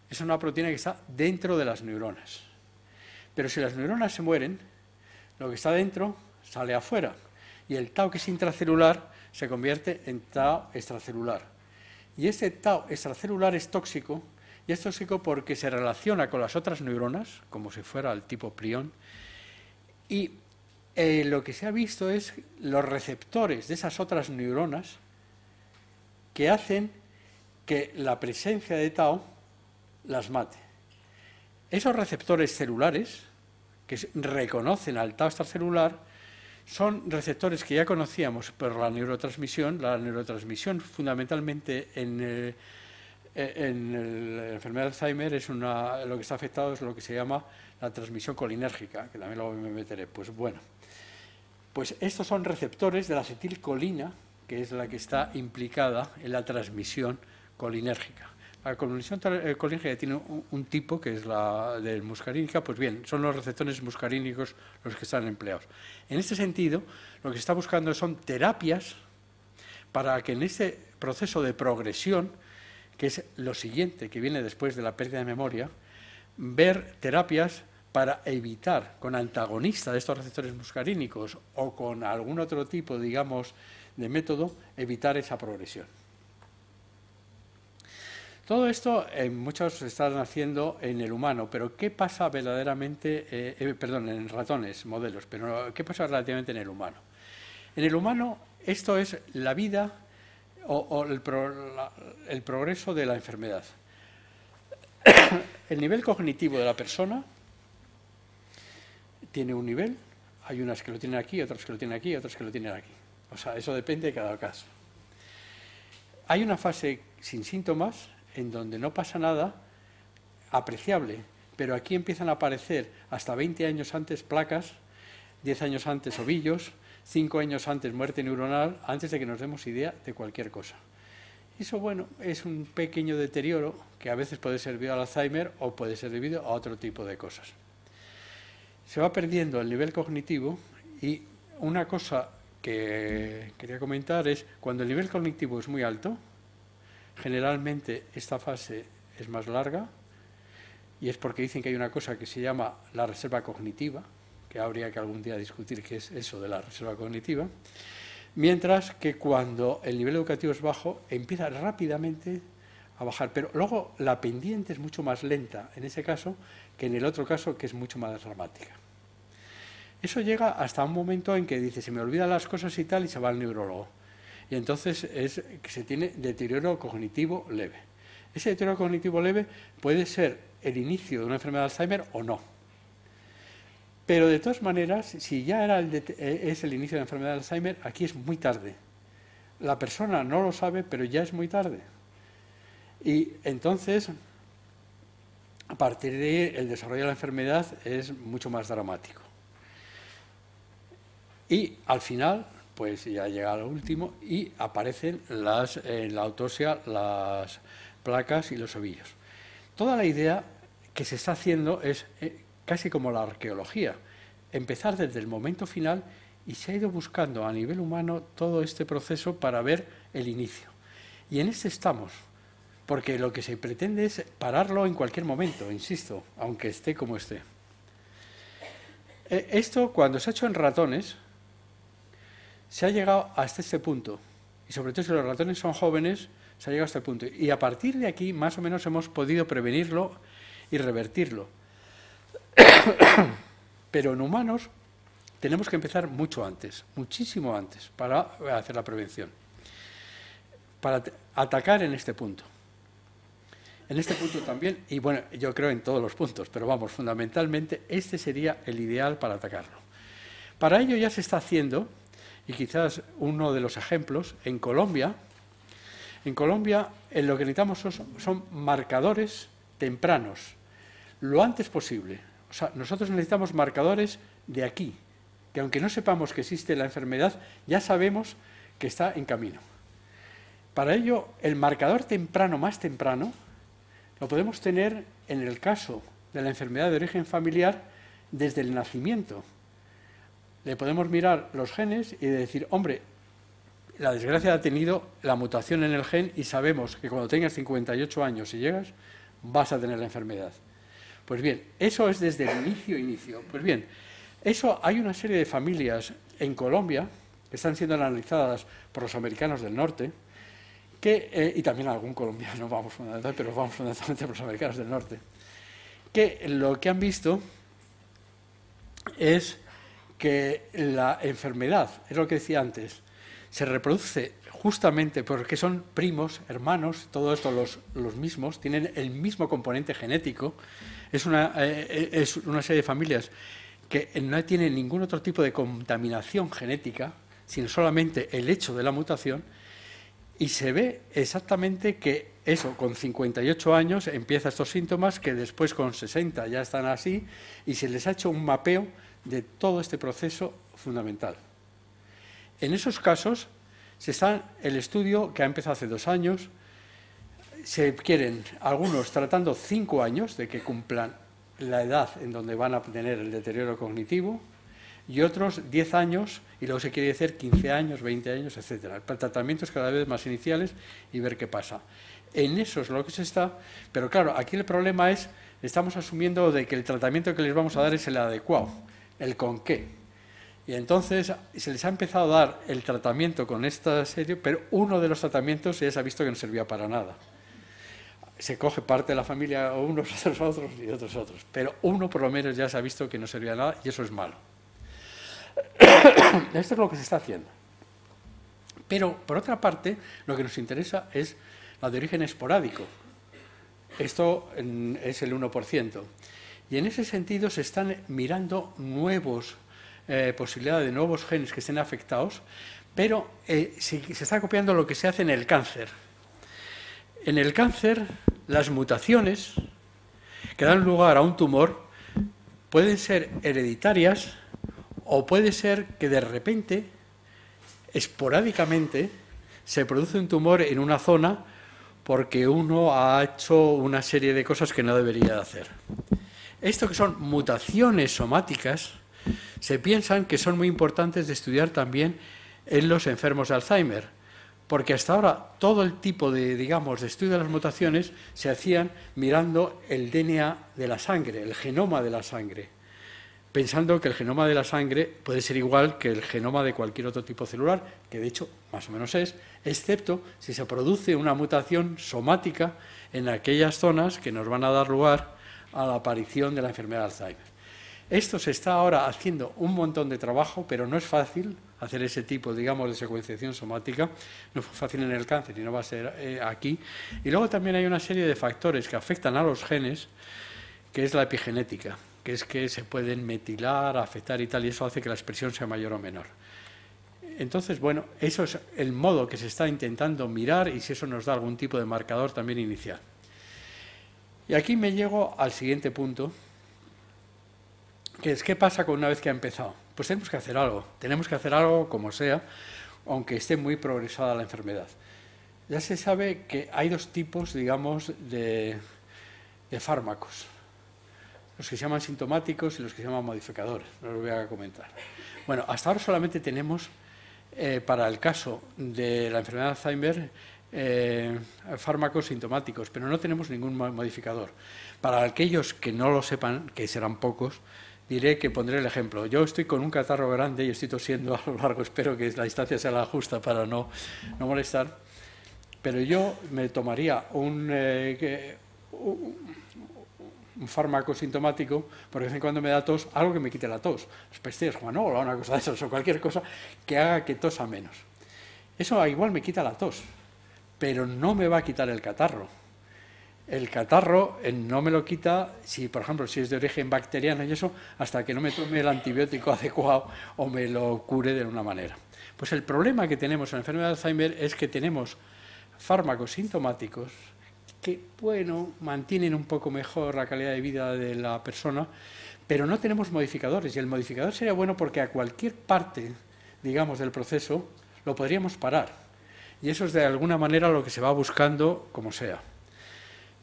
es una proteína que está dentro de las neuronas. Pero si las neuronas se mueren, lo que está dentro sale afuera, y el tau que es intracelular se convierte en tau extracelular. Y ese tau extracelular es tóxico, y es tóxico porque se relaciona con las otras neuronas, como si fuera el tipo prión, y lo que se ha visto es los receptores de esas otras neuronas que hacen que la presencia de tau las mate. Esos receptores celulares que reconocen al tau extracelular son receptores que ya conocíamos por la neurotransmisión. La neurotransmisión fundamentalmente en la enfermedad de Alzheimer lo que está afectado es lo que se llama la transmisión colinérgica, que también luego me meteré. Pues bueno, pues estos son receptores de la acetilcolina, que es la que está implicada en la transmisión colinérgica. La transmisión colinérgica tiene un tipo, que es la de muscarínica. Pues bien, son los receptores muscarínicos los que están empleados. En este sentido, lo que se está buscando son terapias para que en este proceso de progresión, que es lo siguiente que viene después de la pérdida de memoria, ver terapias para evitar, con antagonista de estos receptores muscarínicos o con algún otro tipo, digamos, de método, evitar esa progresión. Todo esto muchos están haciendo en el humano, pero ¿qué pasa verdaderamente, en ratones, modelos, pero qué pasa relativamente en el humano? En el humano esto es la vida o el progreso de la enfermedad. El nivel cognitivo de la persona tiene un nivel, hay unas que lo tienen aquí, otras que lo tienen aquí, otras que lo tienen aquí. O sea, eso depende de cada caso. Hay una fase sin síntomas, en donde no pasa nada apreciable, pero aquí empiezan a aparecer hasta 20 años antes placas, 10 años antes ovillos, 5 años antes muerte neuronal, antes de que nos demos idea de cualquier cosa. Eso, bueno, es un pequeño deterioro que a veces puede ser debido al Alzheimer o puede ser debido a otro tipo de cosas. Se va perdiendo el nivel cognitivo, y una cosa que quería comentar es, cuando el nivel cognitivo es muy alto, generalmente esta fase es más larga, y es porque dicen que hay una cosa que se llama la reserva cognitiva, que habría que algún día discutir qué es eso de la reserva cognitiva, mientras que cuando el nivel educativo es bajo, empieza rápidamente a bajar, pero luego la pendiente es mucho más lenta en ese caso que en el otro caso, que es mucho más dramática. Eso llega hasta un momento en que dice, se me olvidan las cosas y tal, y se va al neurólogo. Y entonces es que se tiene deterioro cognitivo leve. Ese deterioro cognitivo leve puede ser el inicio de una enfermedad de Alzheimer o no. Pero de todas maneras, si ya es el inicio de la enfermedad de Alzheimer, aquí es muy tarde. La persona no lo sabe, pero ya es muy tarde. Y entonces, a partir de ahí, el desarrollo de la enfermedad es mucho más dramático. Y al final, pues ya llega lo último, y aparecen en la autopsia las placas y los ovillos. Toda la idea que se está haciendo es casi como la arqueología, empezar desde el momento final, y se ha ido buscando a nivel humano todo este proceso para ver el inicio. Y en este estamos, porque lo que se pretende es pararlo en cualquier momento, insisto, aunque esté como esté. Esto, cuando se ha hecho en ratones, se ha llegado hasta este punto. Y sobre todo si los ratones son jóvenes, se ha llegado hasta el punto. Y a partir de aquí, más o menos, hemos podido prevenirlo y revertirlo. Pero en humanos tenemos que empezar mucho antes, muchísimo antes, para hacer la prevención. Para atacar en este punto. En este punto también, y bueno, yo creo en todos los puntos, pero vamos, fundamentalmente este sería el ideal para atacarlo. Para ello ya se está haciendo, y quizás uno de los ejemplos, en Colombia lo que necesitamos son marcadores tempranos, lo antes posible. O sea, nosotros necesitamos marcadores de aquí, que aunque no sepamos que existe la enfermedad, ya sabemos que está en camino. Para ello, el marcador temprano más temprano lo podemos tener en el caso de la enfermedad de origen familiar desde el nacimiento. Le podemos mirar los genes y decir, hombre, la desgracia ha tenido la mutación en el gen y sabemos que cuando tengas 58 años y llegas, vas a tener la enfermedad. Pues bien, eso es desde el inicio. Pues bien, eso hay una serie de familias en Colombia que están siendo analizadas por los americanos del norte, y también algún colombiano, pero vamos fundamentalmente por los americanos del norte, que lo que han visto es que la enfermedad, es lo que decía antes, se reproduce justamente porque son primos, hermanos, todo esto los mismos, tienen el mismo componente genético, es una serie de familias que no tienen ningún otro tipo de contaminación genética, sino solamente el hecho de la mutación. Y se ve exactamente que eso, con 58 años empieza estos síntomas que después con 60 ya están así y se les ha hecho un mapeo de todo este proceso fundamental. En esos casos, el estudio que ha empezado hace 2 años, se quieren algunos tratando 5 años de que cumplan la edad en donde van a tener el deterioro cognitivo, y otros 10 años, y luego se quiere hacer 15 años, 20 años, etcétera. Tratamientos cada vez más iniciales y ver qué pasa. En eso es lo que se está, pero claro, aquí el problema es, estamos asumiendo de que el tratamiento que les vamos a dar es el adecuado, el con qué. Y entonces se les ha empezado a dar el tratamiento con esta serie, pero uno de los tratamientos ya se ha visto que no servía para nada. Se coge parte de la familia, unos otros y otros, pero uno por lo menos ya se ha visto que no servía nada y eso es malo. Esto es lo que se está haciendo. Pero, por otra parte, lo que nos interesa es la de origen esporádico. Esto es el 1%. Y en ese sentido se están mirando posibilidades de nuevos genes que estén afectados, pero se está copiando lo que se hace en el cáncer. En el cáncer, las mutaciones que dan lugar a un tumor pueden ser hereditarias o puede ser que de repente, esporádicamente, se produce un tumor en una zona porque uno ha hecho una serie de cosas que no debería hacer. Esto que son mutaciones somáticas, se piensan que son muy importantes de estudiar también en los enfermos de Alzheimer, porque hasta ahora todo el tipo de estudio de las mutaciones se hacían mirando el DNA de la sangre, el genoma de la sangre, pensando que el genoma de la sangre puede ser igual que el genoma de cualquier otro tipo celular, que de hecho más o menos es, excepto si se produce una mutación somática en aquellas zonas que nos van a dar lugar a la aparición de la enfermedad de Alzheimer. Esto se está ahora haciendo un montón de trabajo, pero no es fácil hacer ese tipo, de secuenciación somática. No fue fácil en el cáncer y no va a ser aquí. Y luego también hay una serie de factores que afectan a los genes, que es la epigenética, que es que se pueden metilar, afectar y tal, y eso hace que la expresión sea mayor o menor. Entonces, bueno, eso es el modo que se está intentando mirar y si eso nos da algún tipo de marcador también inicial. Y aquí me llego al siguiente punto, que es ¿qué pasa con una vez que ha empezado? Pues tenemos que hacer algo como sea, aunque esté muy progresada la enfermedad. Ya se sabe que hay 2 tipos, de fármacos. Los que se llaman sintomáticos y los que se llaman modificadores. No los voy a comentar. Bueno, hasta ahora solamente tenemos, para el caso de la enfermedad de Alzheimer, fármacos sintomáticos, pero no tenemos ningún modificador. Para aquellos que no lo sepan, que serán pocos, diré que pondré el ejemplo. Yo estoy con un catarro grande y estoy tosiendo a lo largo, espero que la distancia sea la justa para no molestar, pero yo me tomaría un fármaco sintomático, porque de vez en cuando me da tos, algo que me quite la tos, las pastillas Juanola, una cosa de esas, o cualquier cosa que haga que tosa menos. Eso igual me quita la tos, pero no me va a quitar el catarro. El catarro no me lo quita, si por ejemplo, si es de origen bacteriano y eso, hasta que no me tome el antibiótico adecuado o me lo cure de alguna manera. Pues el problema que tenemos en la enfermedad de Alzheimer es que tenemos fármacos sintomáticos que, bueno, mantienen un poco mejor la calidad de vida de la persona, pero no tenemos modificadores. Y el modificador sería bueno porque a cualquier parte, digamos, del proceso lo podríamos parar. Y eso es de alguna manera lo que se va buscando como sea.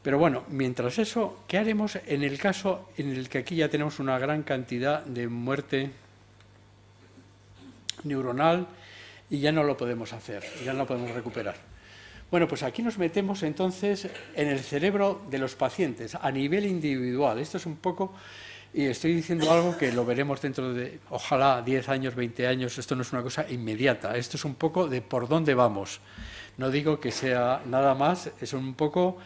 Pero bueno, mientras eso, ¿qué haremos en el caso en el que aquí ya tenemos una gran cantidad de muerte neuronal y ya no lo podemos hacer, ya no lo podemos recuperar? Bueno, pues aquí nos metemos entonces en el cerebro de los pacientes a nivel individual. Esto es un poco, y estoy diciendo algo que lo veremos dentro de, ojalá, 10 años, 20 años, esto no es una cosa inmediata, esto es un poco de por dónde vamos. No digo que sea nada más, es un poco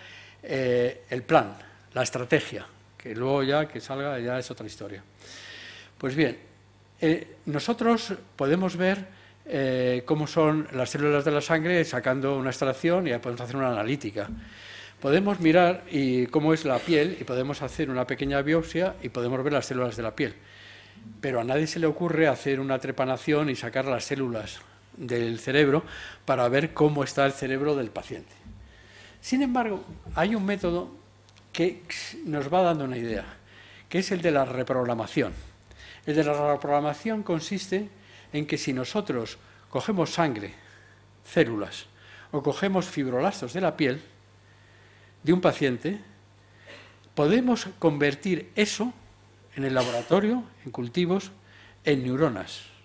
el plan, la estrategia, que luego ya que salga ya es otra historia. Pues bien, nosotros podemos ver cómo son las células de la sangre sacando una extracción y ya podemos hacer una analítica. Podemos mirar cómo es la piel y podemos hacer una pequeña biopsia y podemos ver las células de la piel. Pero a nadie se le ocurre hacer una trepanación y sacar las células del cerebro para ver cómo está el cerebro del paciente. Sin embargo, hay un método que nos va dando una idea, que es el de la reprogramación. El de la reprogramación consiste en que si nosotros cogemos sangre, células, o cogemos fibroblastos de la piel de un paciente, podemos convertir eso en el laboratorio, en cultivos, en neuronas.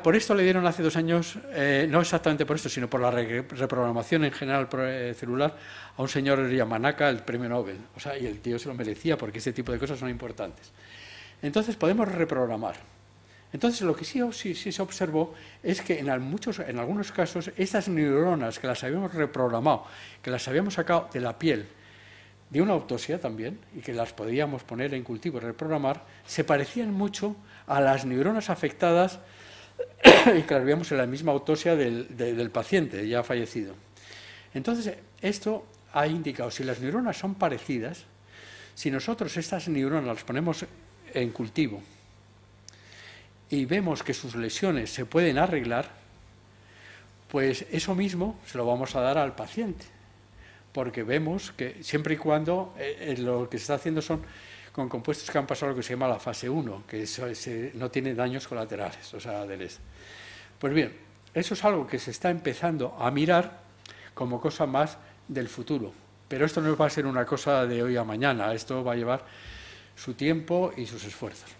Por esto le dieron hace 2 años, no exactamente por esto, sino por la reprogramación en general celular, a un señor Yamanaka, el premio Nobel. O sea, y el tío se lo merecía porque este tipo de cosas son importantes. Entonces podemos reprogramar. Entonces lo que sí se observó es que en algunos casos estas neuronas que las habíamos reprogramado, que las habíamos sacado de la piel, de una autopsia también, y que las podíamos poner en cultivo y reprogramar, se parecían mucho a las neuronas afectadas y que las veíamos en la misma autopsia del paciente ya fallecido. Entonces, esto ha indicado, si las neuronas son parecidas, si nosotros estas neuronas las ponemos en cultivo y vemos que sus lesiones se pueden arreglar, pues eso mismo se lo vamos a dar al paciente, porque vemos que siempre y cuando lo que se está haciendo son con compuestos que han pasado lo que se llama la fase 1, que no tiene daños colaterales, o sea, Pues bien, eso es algo que se está empezando a mirar como cosa más del futuro, pero esto no va a ser una cosa de hoy a mañana, esto va a llevar su tiempo y sus esfuerzos.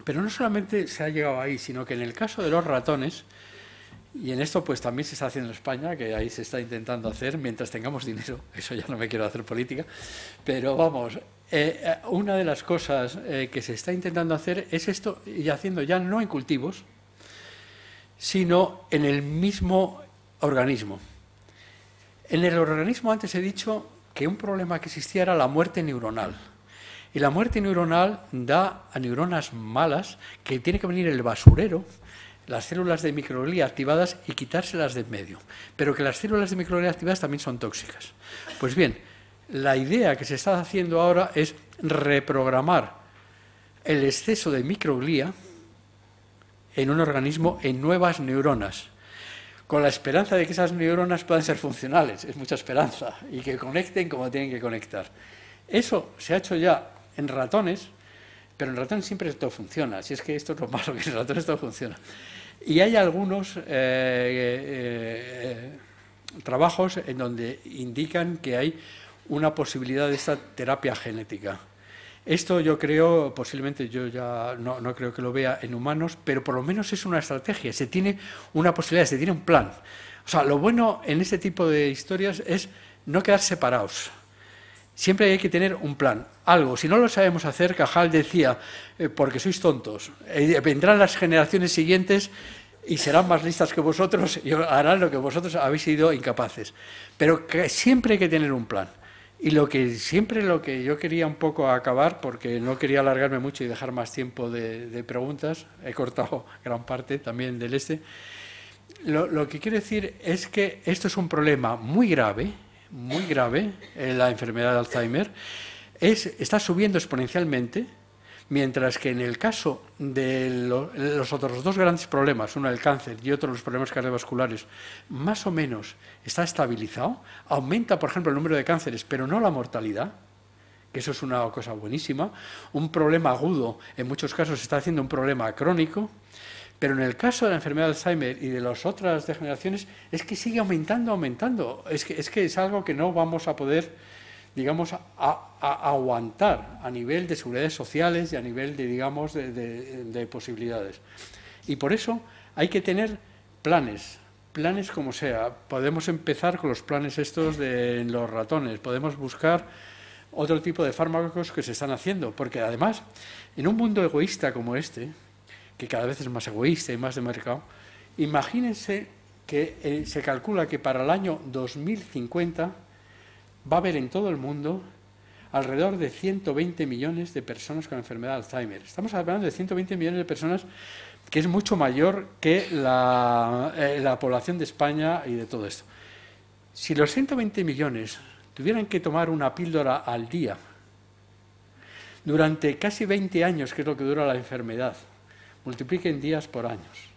Pero no solamente se ha llegado ahí, sino que en el caso de los ratones, y en esto pues también se está haciendo en España, que ahí se está intentando hacer mientras tengamos dinero, eso ya no me quiero hacer política, pero vamos, una de las cosas que se está intentando hacer es esto, y haciendo ya no en cultivos, sino en el mismo organismo. En el organismo antes he dicho que un problema que existía era la muerte neuronal. Y la muerte neuronal da a neuronas malas que tiene que venir el basurero, las células de microglía activadas y quitárselas de en medio. Pero que las células de microglía activadas también son tóxicas. Pues bien, la idea que se está haciendo ahora es reprogramar el exceso de microglía en un organismo en nuevas neuronas, con la esperanza de que esas neuronas puedan ser funcionales, es mucha esperanza, y que conecten como tienen que conectar. Eso se ha hecho ya en ratones, pero en ratones siempre todo funciona, si es que esto es lo malo, que en ratones todo funciona. Y hay algunos trabajos en donde indican que hay una posibilidad de esta terapia genética. Esto yo creo, posiblemente yo ya no creo que lo vea en humanos, pero por lo menos es una estrategia, se tiene una posibilidad, se tiene un plan. O sea, lo bueno en este tipo de historias es no quedar separados. Siempre hay que tener un plan, algo. Si no lo sabemos hacer, Cajal decía, porque sois tontos, vendrán las generaciones siguientes y serán más listas que vosotros y harán lo que vosotros habéis sido incapaces. Pero siempre hay que tener un plan. Y lo que yo quería un poco acabar, porque no quería alargarme mucho y dejar más tiempo de preguntas, he cortado gran parte también del lo que quiero decir es que esto es un problema muy grave, la enfermedad de Alzheimer, está subiendo exponencialmente, mientras que en el caso de los otros dos grandes problemas, uno el cáncer y otro los problemas cardiovasculares, más o menos está estabilizado. Aumenta, por ejemplo, el número de cánceres, pero no la mortalidad, que eso es una cosa buenísima. Un problema agudo, en muchos casos, está haciendo un problema crónico. Pero en el caso de la enfermedad de Alzheimer y de las otras degeneraciones, es que sigue aumentando. Es que es algo que no vamos a poder, digamos, a aguantar a nivel de seguridades sociales y a nivel de, digamos, de posibilidades. Y por eso hay que tener planes como sea. Podemos empezar con los planes estos de los ratones, podemos buscar otro tipo de fármacos que se están haciendo, porque además, en un mundo egoísta como este, que cada vez es más egoísta y más de mercado, imagínense que se calcula que para el año 2050 va a haber en todo el mundo alrededor de 120 millones de personas con enfermedad de Alzheimer. Estamos hablando de 120 millones de personas, que es mucho mayor que la población de España y de todo esto. Si los 120 millones tuvieran que tomar una píldora al día durante casi 20 años, que es lo que dura la enfermedad, multipliquen días por años,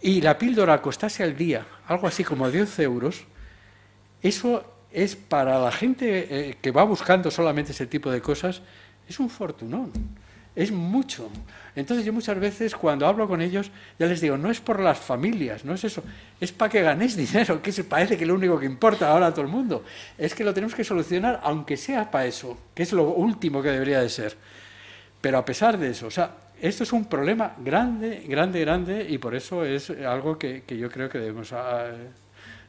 y la píldora costase al día algo así como 10 euros, eso es para la gente que va buscando solamente ese tipo de cosas, es un fortunón, es mucho. Entonces yo muchas veces cuando hablo con ellos ya les digo, no es por las familias, no es eso, es para que ganéis dinero, que parece que es lo único que importa ahora a todo el mundo. Es que lo tenemos que solucionar, aunque sea para eso, que es lo último que debería de ser. Pero a pesar de eso, o sea, esto es un problema grande, y por eso es algo que yo creo que debemos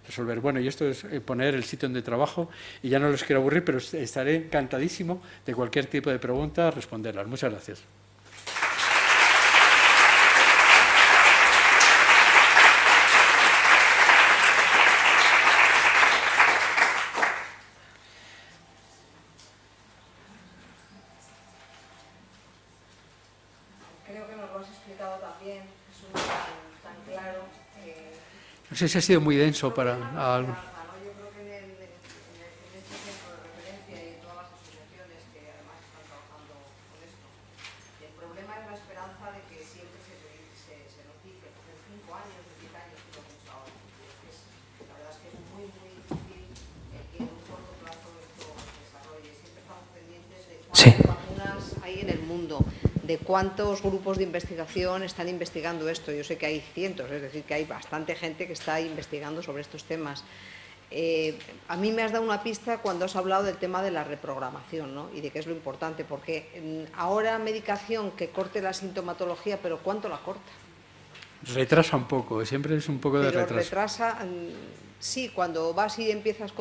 resolver. Bueno, y esto es poner el sitio donde trabajo, y ya no los quiero aburrir, pero estaré encantadísimo de cualquier tipo de pregunta responderlas. Muchas gracias. No sé si ha sido muy denso para algo. Yo creo que en este centro de referencia y en todas las asociaciones que además están trabajando con esto, el problema es la esperanza de que siempre se nos dice, pues en 5 años, en 10 años, lo que hemos ahora. La verdad es que es muy difícil que en un corto plazo esto se desarrolle. Siempre estamos pendientes de cuántas vacunas hay en el mundo, de cuántos grupos de investigación están investigando esto. Yo sé que hay cientos, es decir, que hay bastante gente que está investigando sobre estos temas. A mí me has dado una pista cuando has hablado del tema de la reprogramación, ¿no? Y de qué es lo importante, porque ahora medicación que corte la sintomatología, pero ¿cuánto la corta? Retrasa un poco, siempre es un poco de retraso. Retrasa, sí, cuando vas y empiezas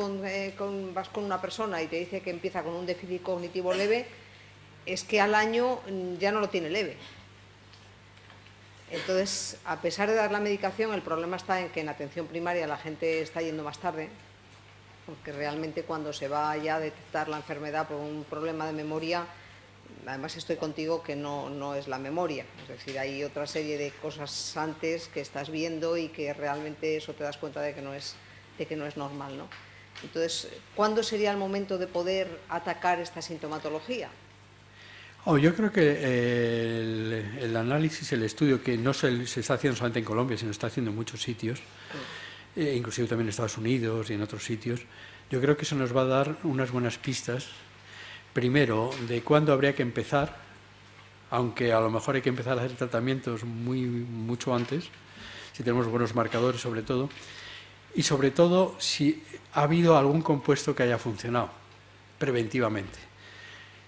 vas con una persona y te dice que empieza con un déficit cognitivo leve, es que al año ya no lo tiene leve. Entonces, a pesar de dar la medicación, el problema está en que en atención primaria la gente está yendo más tarde, porque realmente cuando se va ya a detectar la enfermedad por un problema de memoria, además estoy contigo que no es la memoria, es decir, hay otra serie de cosas antes que estás viendo y que realmente eso te das cuenta de que no es normal, ¿no? Entonces, ¿cuándo sería el momento de poder atacar esta sintomatología? Yo creo que el análisis, el estudio, que no se está haciendo solamente en Colombia, sino está haciendo en muchos sitios, inclusive también en Estados Unidos y en otros sitios, yo creo que eso nos va a dar unas buenas pistas, primero, de cuándo habría que empezar, aunque a lo mejor hay que empezar a hacer tratamientos mucho antes, si tenemos buenos marcadores sobre todo, y sobre todo si ha habido algún compuesto que haya funcionado preventivamente.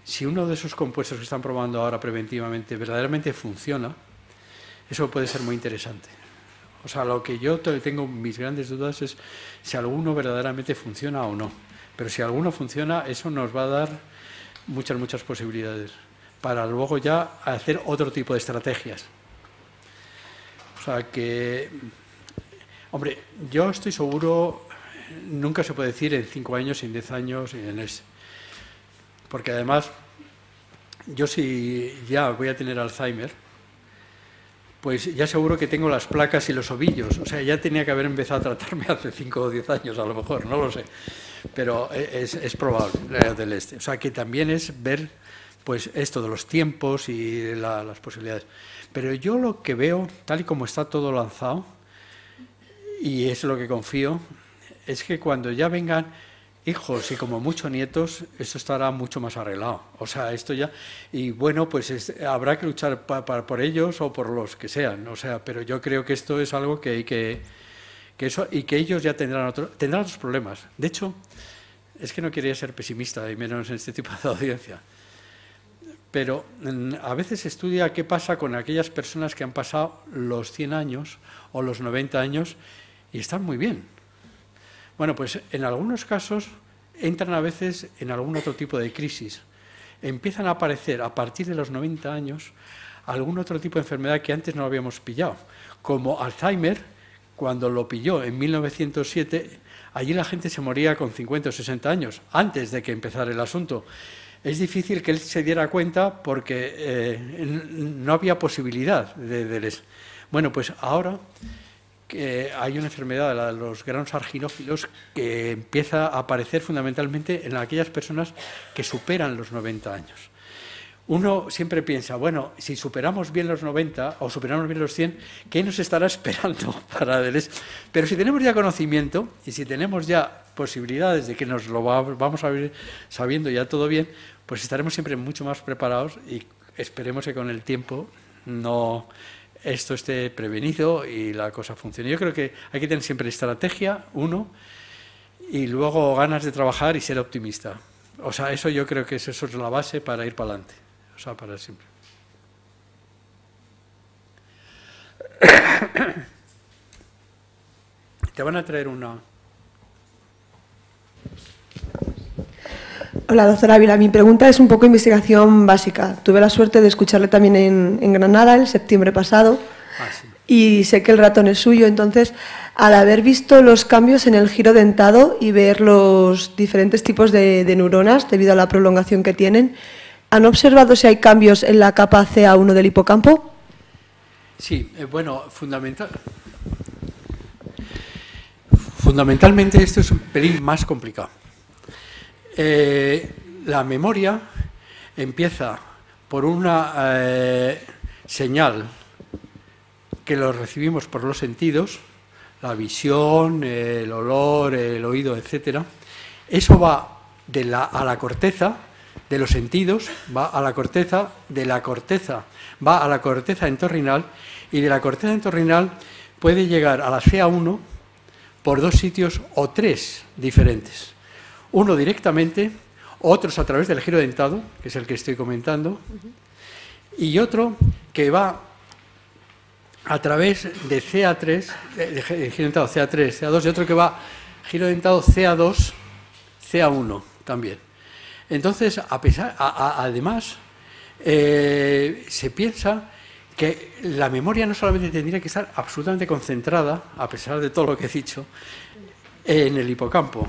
Si uno de esos compuestos que están probando ahora preventivamente verdaderamente funciona, eso puede ser muy interesante. O sea, lo que yo tengo mis grandes dudas es si alguno verdaderamente funciona o no. Pero si alguno funciona, eso nos va a dar muchas posibilidades para luego ya hacer otro tipo de estrategias. O sea que, hombre, yo estoy seguro, nunca se puede decir en 5 años, en 10 años, porque además, yo si ya voy a tener Alzheimer, pues ya seguro que tengo las placas y los ovillos. O sea, ya tenía que haber empezado a tratarme hace 5 o 10 años, a lo mejor, no lo sé. Pero es probable del este. O sea, que también es ver pues esto de los tiempos y las posibilidades. Pero yo lo que veo, tal y como está todo lanzado, y es lo que confío, es que cuando ya vengan hijos y como muchos nietos, esto estará mucho más arreglado. O sea, esto ya... Y bueno, pues habrá que luchar por ellos o por los que sean. O sea, pero yo creo que esto es algo que hay que eso, y que ellos ya tendrán otros problemas. De hecho, es que no quería ser pesimista, y menos en este tipo de audiencia. Pero a veces se estudia qué pasa con aquellas personas que han pasado los 100 años o los 90 años y están muy bien. Bueno, pues en algunos casos entran a veces en algún otro tipo de crisis. Empiezan a aparecer a partir de los 90 años algún otro tipo de enfermedad que antes no habíamos pillado, como Alzheimer. Cuando lo pilló en 1907, allí la gente se moría con 50 o 60 años, antes de que empezara el asunto. Es difícil que él se diera cuenta porque no había posibilidad de eso. Bueno, pues ahora que hay una enfermedad, la de los granos arginófilos, que empieza a aparecer fundamentalmente en aquellas personas que superan los 90 años. Uno siempre piensa, bueno, si superamos bien los 90 o superamos bien los 100, ¿qué nos estará esperando para eso? Pero si tenemos ya conocimiento y si tenemos ya posibilidades de que nos lo vamos a ir sabiendo ya todo bien, pues estaremos siempre mucho más preparados y esperemos que con el tiempo esto esté prevenido y la cosa funcione. Yo creo que hay que tener siempre estrategia, y luego ganas de trabajar y ser optimista. O sea, eso yo creo que eso es la base para ir para adelante. O sea, para siempre. Te van a traer una... Hola, doctora Ávila. Mi pregunta es un poco investigación básica. Tuve la suerte de escucharle también en Granada el septiembre pasado. Sí. Y sé que el ratón es suyo. Entonces, al haber visto los cambios en el giro dentado y ver los diferentes tipos de neuronas debido a la prolongación que tienen, ¿han observado si hay cambios en la capa CA1 del hipocampo? Sí, bueno, fundamentalmente esto es un pelín más complicado. La memoria empieza por una señal que lo recibimos por los sentidos, la visión, el olor, el oído, etcétera. Eso va a la corteza de los sentidos, va a la corteza, de la corteza va a la corteza entorrinal, y de la corteza entorrinal puede llegar a la CA1 por 2 sitios o 3 diferentes. Uno directamente, otros a través del giro dentado, que es el que estoy comentando, y otro que va a través de CA3, de giro dentado CA3, CA2, y otro que va giro dentado CA2, CA1 también. Entonces, además, se piensa que la memoria no solamente tendría que estar absolutamente concentrada, a pesar de todo lo que he dicho, en el hipocampo.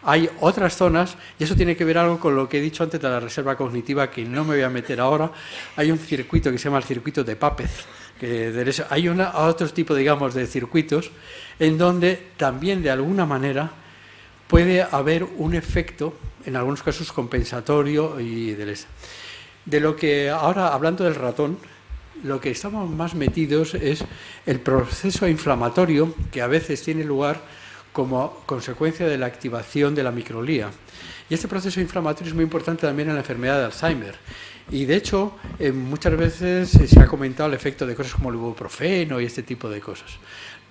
Hay otras zonas, y eso tiene que ver algo con lo que he dicho antes de la reserva cognitiva, que no me voy a meter ahora. Hay un circuito que se llama el circuito de Pápez. Hay otro tipo, digamos, de circuitos en donde también, de alguna manera, puede haber un efecto, en algunos casos compensatorio, y de lo que ahora, hablando del ratón, lo que estamos más metidos es el proceso inflamatorio que a veces tiene lugar como consecuencia de la activación de la microglía. Y este proceso inflamatorio es muy importante también en la enfermedad de Alzheimer. Y de hecho, muchas veces se ha comentado el efecto de cosas como el ibuprofeno y este tipo de cosas.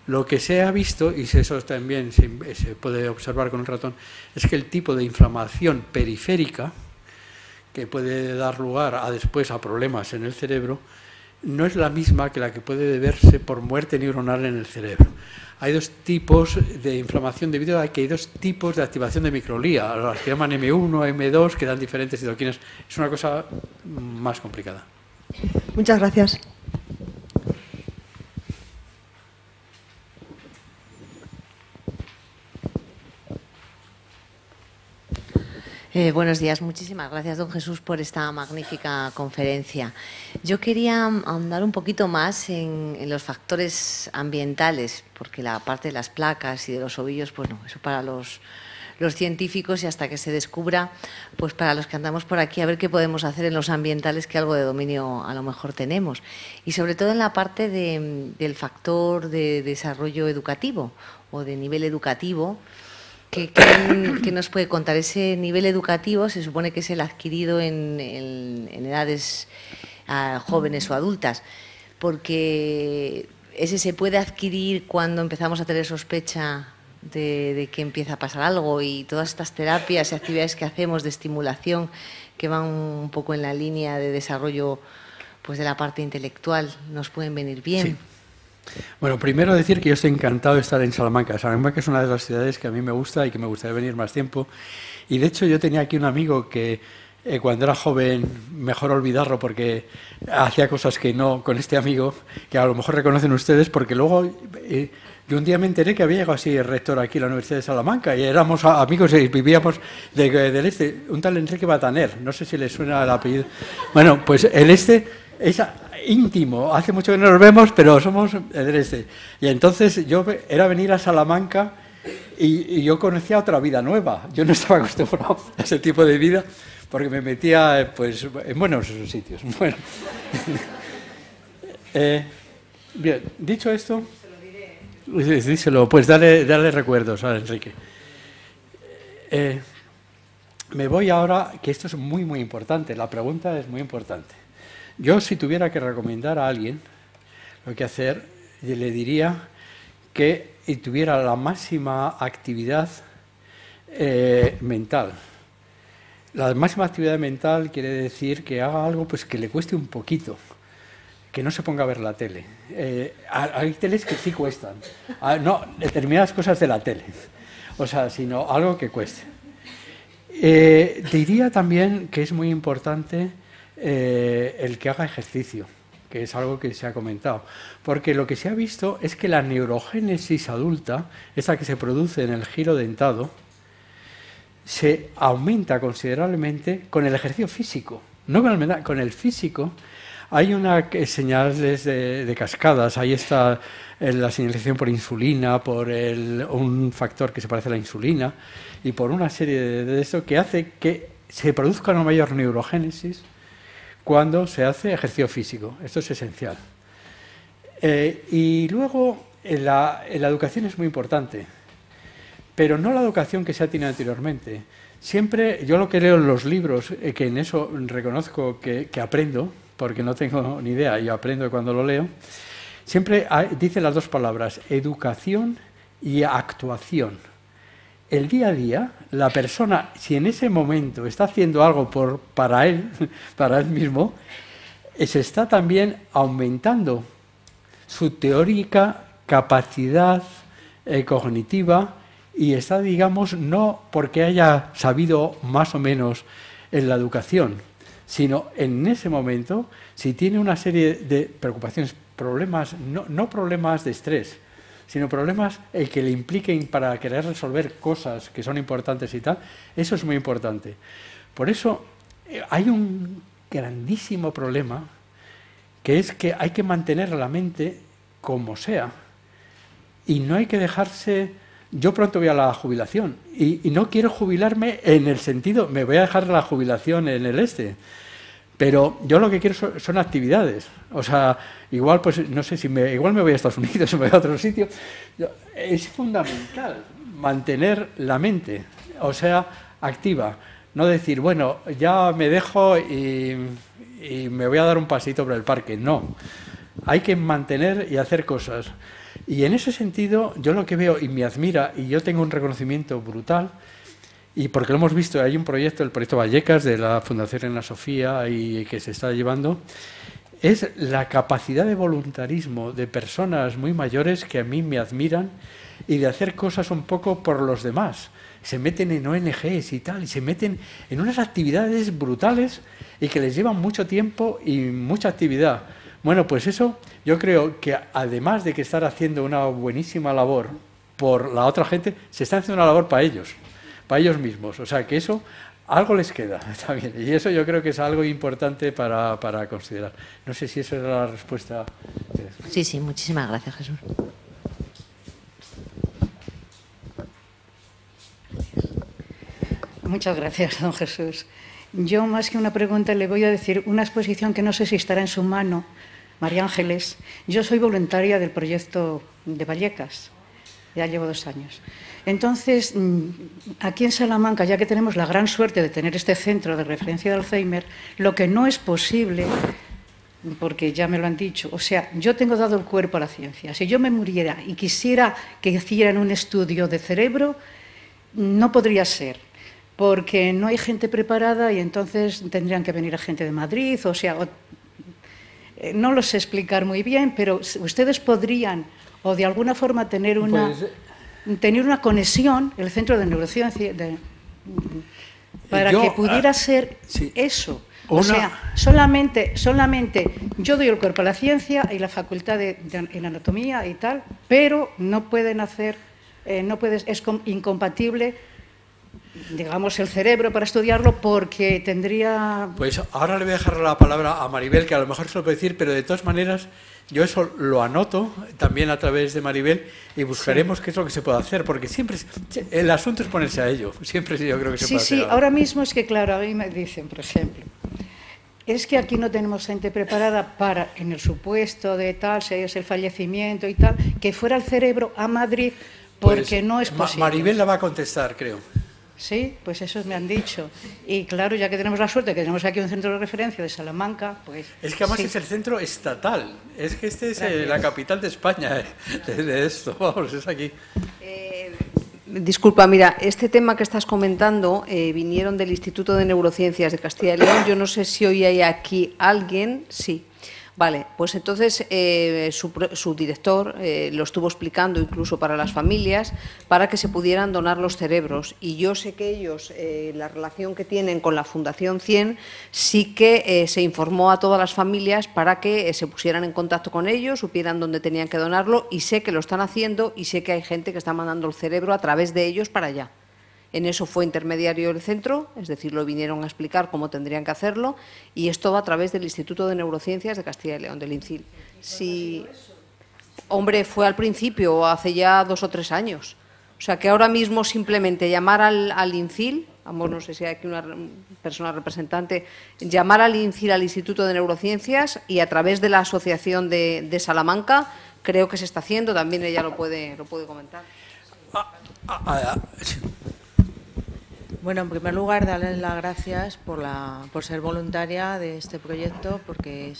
Lo que se ha visto, y eso también se puede observar con el ratón, es que el tipo de inflamación periférica, que puede dar lugar después a problemas en el cerebro, no es la misma que la que puede deberse por muerte neuronal en el cerebro. hay dos tipos de inflamación debido a que hay dos tipos de activación de microglía, las que llaman M1, M2, que dan diferentes citoquinas. Es una cosa más complicada. Muchas gracias. Buenos días. Muchísimas gracias, don Jesús, por esta magnífica conferencia. Yo quería ahondar un poquito más en los factores ambientales, porque la parte de las placas y de los ovillos, pues no, eso para los científicos y hasta que se descubra, pues para los que andamos por aquí, a ver qué podemos hacer en los ambientales, que algo de dominio a lo mejor tenemos. Y sobre todo en la parte del factor de desarrollo educativo o de nivel educativo. ¿Qué nos puede contar? Ese nivel educativo se supone que es el adquirido en edades jóvenes o adultas, porque ese se puede adquirir cuando empezamos a tener sospecha de que empieza a pasar algo, y todas estas terapias y actividades que hacemos de estimulación que van un poco en la línea de desarrollo, pues, de la parte intelectual, nos pueden venir bien. Sí. Bueno, primero decir que yo estoy encantado de estar en Salamanca. Salamanca es una de las ciudades que a mí me gusta y que me gustaría venir más tiempo. Y de hecho yo tenía aquí un amigo que cuando era joven, mejor olvidarlo porque hacía cosas que no, con este amigo, que a lo mejor reconocen ustedes, porque luego yo un día me enteré que había llegado así el rector aquí a la Universidad de Salamanca y éramos amigos y vivíamos del este, un tal Enrique Bataner, no sé si le suena el apellido. Bueno, pues el este es íntimo, hace mucho que no nos vemos, pero somos del este. Y entonces yo era venir a Salamanca y yo conocía otra vida nueva. Yo no estaba acostumbrado a ese tipo de vida porque me metía, pues, en buenos sitios. Bueno. Bien, dicho esto, díselo, pues dale recuerdos a Enrique. Me voy ahora, que esto es muy, muy importante, la pregunta es muy importante. Yo, si tuviera que recomendar a alguien lo que hacer, le diría que tuviera la máxima actividad mental. La máxima actividad mental quiere decir que haga algo, pues, que le cueste un poquito, que no se ponga a ver la tele. Hay teles que sí cuestan, no determinadas cosas de la tele, o sea, sino algo que cueste. Diría también que es muy importante el que haga ejercicio, que es algo que se ha comentado, porque lo que se ha visto es que la neurogénesis adulta, esa que se produce en el giro dentado, se aumenta considerablemente con el ejercicio físico, no con el físico. Hay una señales de cascadas, ahí está la señalización por insulina, por un factor que se parece a la insulina y por una serie de eso que hace que se produzca una mayor neurogénesis cuando se hace ejercicio físico. Esto es esencial. Y luego la educación es muy importante, pero no la educación que se ha tenido anteriormente. Siempre, yo lo que leo en los libros, que en eso reconozco que aprendo, porque no tengo ni idea, yo aprendo cuando lo leo, siempre dice las dos palabras, educación y actuación. El día a día, la persona, si en ese momento está haciendo algo para él mismo, se está también aumentando su teórica capacidad cognitiva y está, digamos, no porque haya sabido más o menos en la educación, sino en ese momento, si tiene una serie de preocupaciones, problemas, no problemas de estrés, sino problemas que le impliquen para querer resolver cosas que son importantes y tal, eso es muy importante. Por eso hay un grandísimo problema, que es que hay que mantener la mente como sea, y no hay que dejarse... Yo pronto voy a la jubilación, y no quiero jubilarme en el sentido, me voy a dejar la jubilación en el este, pero yo lo que quiero son actividades. O sea, igual, pues no sé, igual me voy a Estados Unidos o me voy a otro sitio. Es fundamental mantener la mente, o sea, activa. No decir, bueno, ya me dejo y me voy a dar un pasito por el parque. No, hay que mantener y hacer cosas. Y en ese sentido, yo lo que veo y me admira, y yo tengo un reconocimiento brutal, y porque lo hemos visto, hay un proyecto, el proyecto Vallecas de la Fundación Reina Sofía y que se está llevando, es la capacidad de voluntarismo de personas muy mayores que a mí me admiran y de hacer cosas un poco por los demás. Se meten en ONGs y tal, y se meten en unas actividades brutales y que les llevan mucho tiempo y mucha actividad. Bueno, pues eso yo creo que además de que estar haciendo una buenísima labor por la otra gente, se está haciendo una labor para ellos mismos. O sea, que eso algo les queda también. Y eso yo creo que es algo importante para considerar. No sé si esa era la respuesta. Sí, sí, muchísimas gracias, Jesús. Muchas gracias, don Jesús. Yo, más que una pregunta, le voy a decir una exposición que no sé si estará en su mano, María Ángeles. Yo soy voluntaria del proyecto de Vallecas, ya llevo 2 años. Entonces, aquí en Salamanca, ya que tenemos la gran suerte de tener este centro de referencia de Alzheimer, lo que no es posible, porque ya me lo han dicho, o sea, yo tengo dado el cuerpo a la ciencia. Si yo me muriera y quisiera que hicieran un estudio de cerebro, no podría ser, porque no hay gente preparada y entonces tendrían que venir a gente de Madrid, o sea, no lo sé explicar muy bien, pero ustedes podrían, o de alguna forma tener una conexión, el Centro de Neurociencia, para que pudiera ser eso. O sea, solamente yo doy el cuerpo a la ciencia y la facultad en anatomía y tal, pero no pueden hacer, es incompatible, digamos, el cerebro para estudiarlo porque tendría... Pues ahora le voy a dejar la palabra a Maribel, que a lo mejor se lo puede decir, pero de todas maneras yo eso lo anoto también a través de Maribel y buscaremos qué es lo que se puede hacer, porque siempre el asunto es ponerse a ello, siempre yo creo que se puede hacer. Sí, ahora mismo es que, claro, a mí me dicen, por ejemplo, es que aquí no tenemos gente preparada para, en el supuesto de tal, si es el fallecimiento y tal, que fuera el cerebro a Madrid, porque pues, no es posible. Maribel la va a contestar, creo. Sí, pues eso me han dicho. Y claro, ya que tenemos la suerte que tenemos aquí un centro de referencia de Salamanca, pues... Es que además es el centro estatal, es que este es la capital de España de esto, vamos, es aquí. Disculpa, mira, este tema que estás comentando vinieron del Instituto de Neurociencias de Castilla y León. Yo no sé si hoy hay aquí alguien, sí. Vale, pues entonces su director lo estuvo explicando incluso para las familias para que se pudieran donar los cerebros. Y yo sé que ellos, la relación que tienen con la Fundación 100, sí que se informó a todas las familias para que se pusieran en contacto con ellos, supieran dónde tenían que donarlo, y sé que lo están haciendo y sé que hay gente que está mandando el cerebro a través de ellos para allá. En eso fue intermediario el centro, es decir, lo vinieron a explicar cómo tendrían que hacerlo, y es todo a través del Instituto de Neurociencias de Castilla y León, del INCIL. Sí, hombre, fue al principio, hace ya 2 o 3 años. O sea, que ahora mismo simplemente llamar al INCIL, vamos, no sé si hay aquí una persona representante, llamar al INCIL, al Instituto de Neurociencias, y a través de la Asociación de Salamanca, creo que se está haciendo, también ella lo puede comentar. Bueno, en primer lugar, darles las gracias por ser voluntaria de este proyecto, porque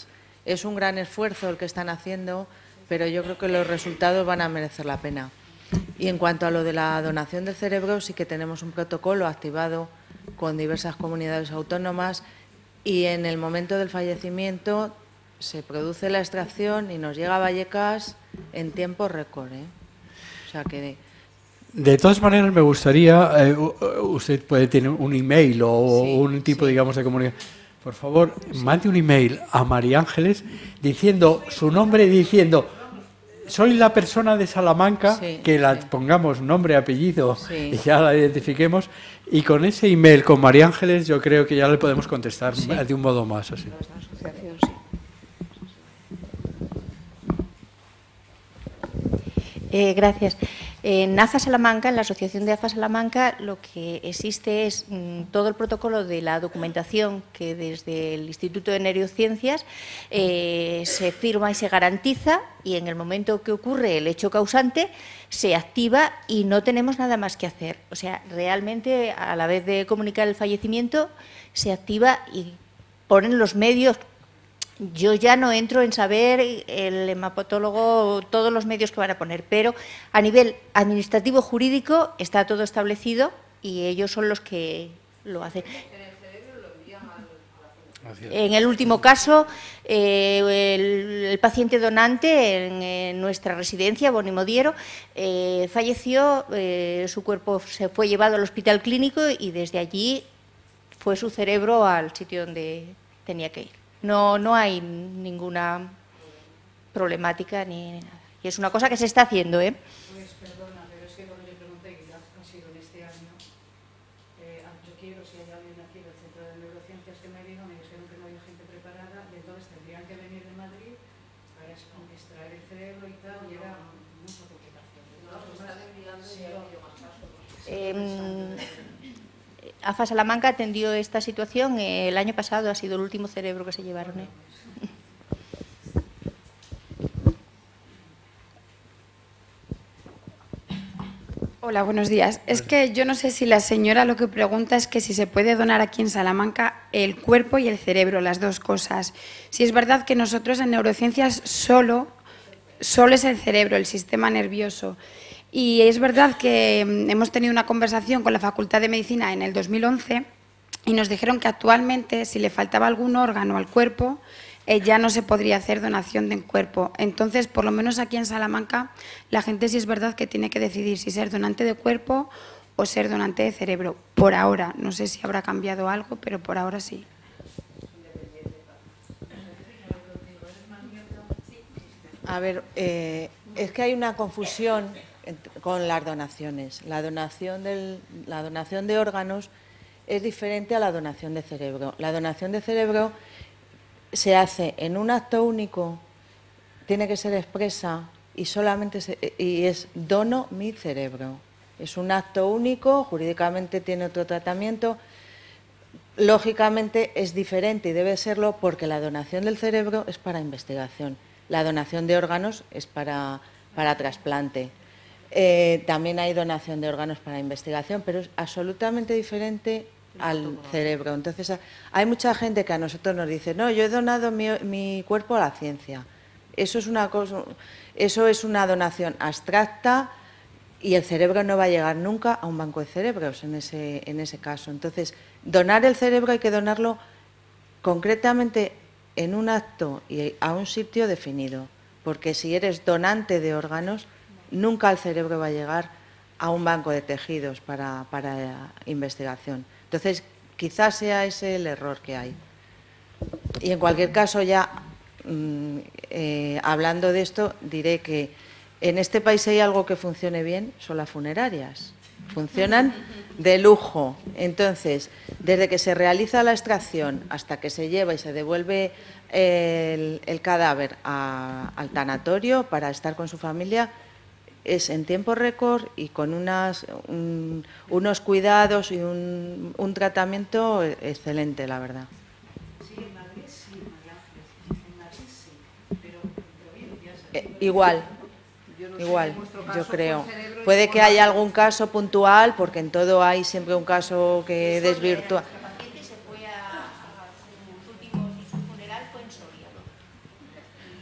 es un gran esfuerzo el que están haciendo, pero yo creo que los resultados van a merecer la pena. Y en cuanto a lo de la donación del cerebro, sí que tenemos un protocolo activado con diversas comunidades autónomas, y en el momento del fallecimiento se produce la extracción y nos llega a Vallecas en tiempo récord, ¿eh? O sea que... De todas maneras, me gustaría, usted puede tener un email o un tipo, digamos, de comunicación. Por favor, mande un email a María Ángeles diciendo su nombre, diciendo, soy la persona de Salamanca, que la pongamos nombre, apellido y ya la identifiquemos. Y con ese email, con María Ángeles, yo creo que ya le podemos contestar de un modo más así. Gracias. En AFA Salamanca, en la Asociación de AFA Salamanca, lo que existe es todo el protocolo de la documentación que desde el Instituto de Neurociencias se firma y se garantiza, y en el momento que ocurre el hecho causante se activa y no tenemos nada más que hacer. O sea, realmente a la vez de comunicar el fallecimiento se activa y ponen los medios. Yo ya no entro en saber el hemapatólogo, todos los medios que van a poner, pero a nivel administrativo jurídico está todo establecido y ellos son los que lo hacen. Gracias. En el último caso, el paciente donante en nuestra residencia, Boni Modiero, falleció, su cuerpo se fue llevado al hospital clínico y desde allí fue su cerebro al sitio donde tenía que ir. No hay ninguna problemática ni nada. Y es una cosa que se está haciendo, ¿eh? Pues perdona, pero es que cuando yo pregunté, que ya ha sido en este año, yo quiero, si hay alguien aquí del Centro de Neurociencias que me diga, me dijeron que no había gente preparada, y entonces tendrían que venir de Madrid para extraer el cerebro y tal, y era mucha complicación. AFA Salamanca atendió esta situación el año pasado, ha sido el último cerebro que se llevaron, ¿eh? Hola, buenos días. Es que yo no sé si la señora lo que pregunta es que si se puede donar aquí en Salamanca el cuerpo y el cerebro, las dos cosas. Si es verdad que nosotros en neurociencias solo es el cerebro, el sistema nervioso. Y es verdad que hemos tenido una conversación con la Facultad de Medicina en el 2011 y nos dijeron que actualmente si le faltaba algún órgano al cuerpo ya no se podría hacer donación de cuerpo. Entonces, por lo menos aquí en Salamanca, la gente sí es verdad que tiene que decidir si ser donante de cuerpo o ser donante de cerebro. Por ahora, no sé si habrá cambiado algo, pero por ahora sí. A ver, es que hay una confusión con las donaciones. La donación de órganos es diferente a la donación de cerebro. La donación de cerebro se hace en un acto único, tiene que ser expresa y es dono mi cerebro. Es un acto único, jurídicamente tiene otro tratamiento, lógicamente es diferente y debe serlo porque la donación del cerebro es para investigación, la donación de órganos es para trasplante. También hay donación de órganos para investigación, pero es absolutamente diferente al cerebro. Entonces, hay mucha gente que a nosotros nos dice, no, yo he donado mi cuerpo a la ciencia. Eso es una donación abstracta y el cerebro no va a llegar nunca a un banco de cerebros en ese caso. Entonces, donar el cerebro hay que donarlo concretamente en un acto y a un sitio definido, porque si eres donante de órganos, nunca el cerebro va a llegar a un banco de tejidos para investigación. Entonces, quizás sea ese el error que hay. Y en cualquier caso, ya hablando de esto, diré que en este país hay algo que funcione bien, son las funerarias. Funcionan de lujo. Entonces, desde que se realiza la extracción hasta que se lleva y se devuelve el cadáver al tanatorio para estar con su familia, es en tiempo récord y con unos cuidados y un tratamiento excelente, la verdad. Sí, en Madrid sí, en Madrid sí, pero Igual, yo creo. Puede que haya algún caso puntual, porque en todo hay siempre un caso que desvirtúa.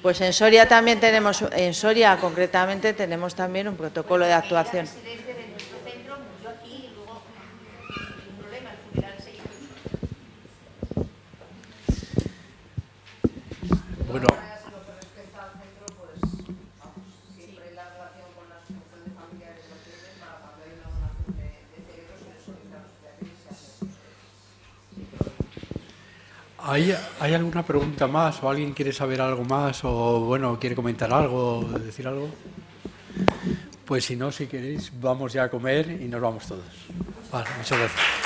Pues en Soria también tenemos, en Soria concretamente tenemos también un protocolo de actuación. Bueno. ¿Hay alguna pregunta más o alguien quiere saber algo más o bueno quiere comentar algo, decir algo? Pues si no, si queréis, vamos ya a comer y nos vamos todos. Vale, muchas gracias.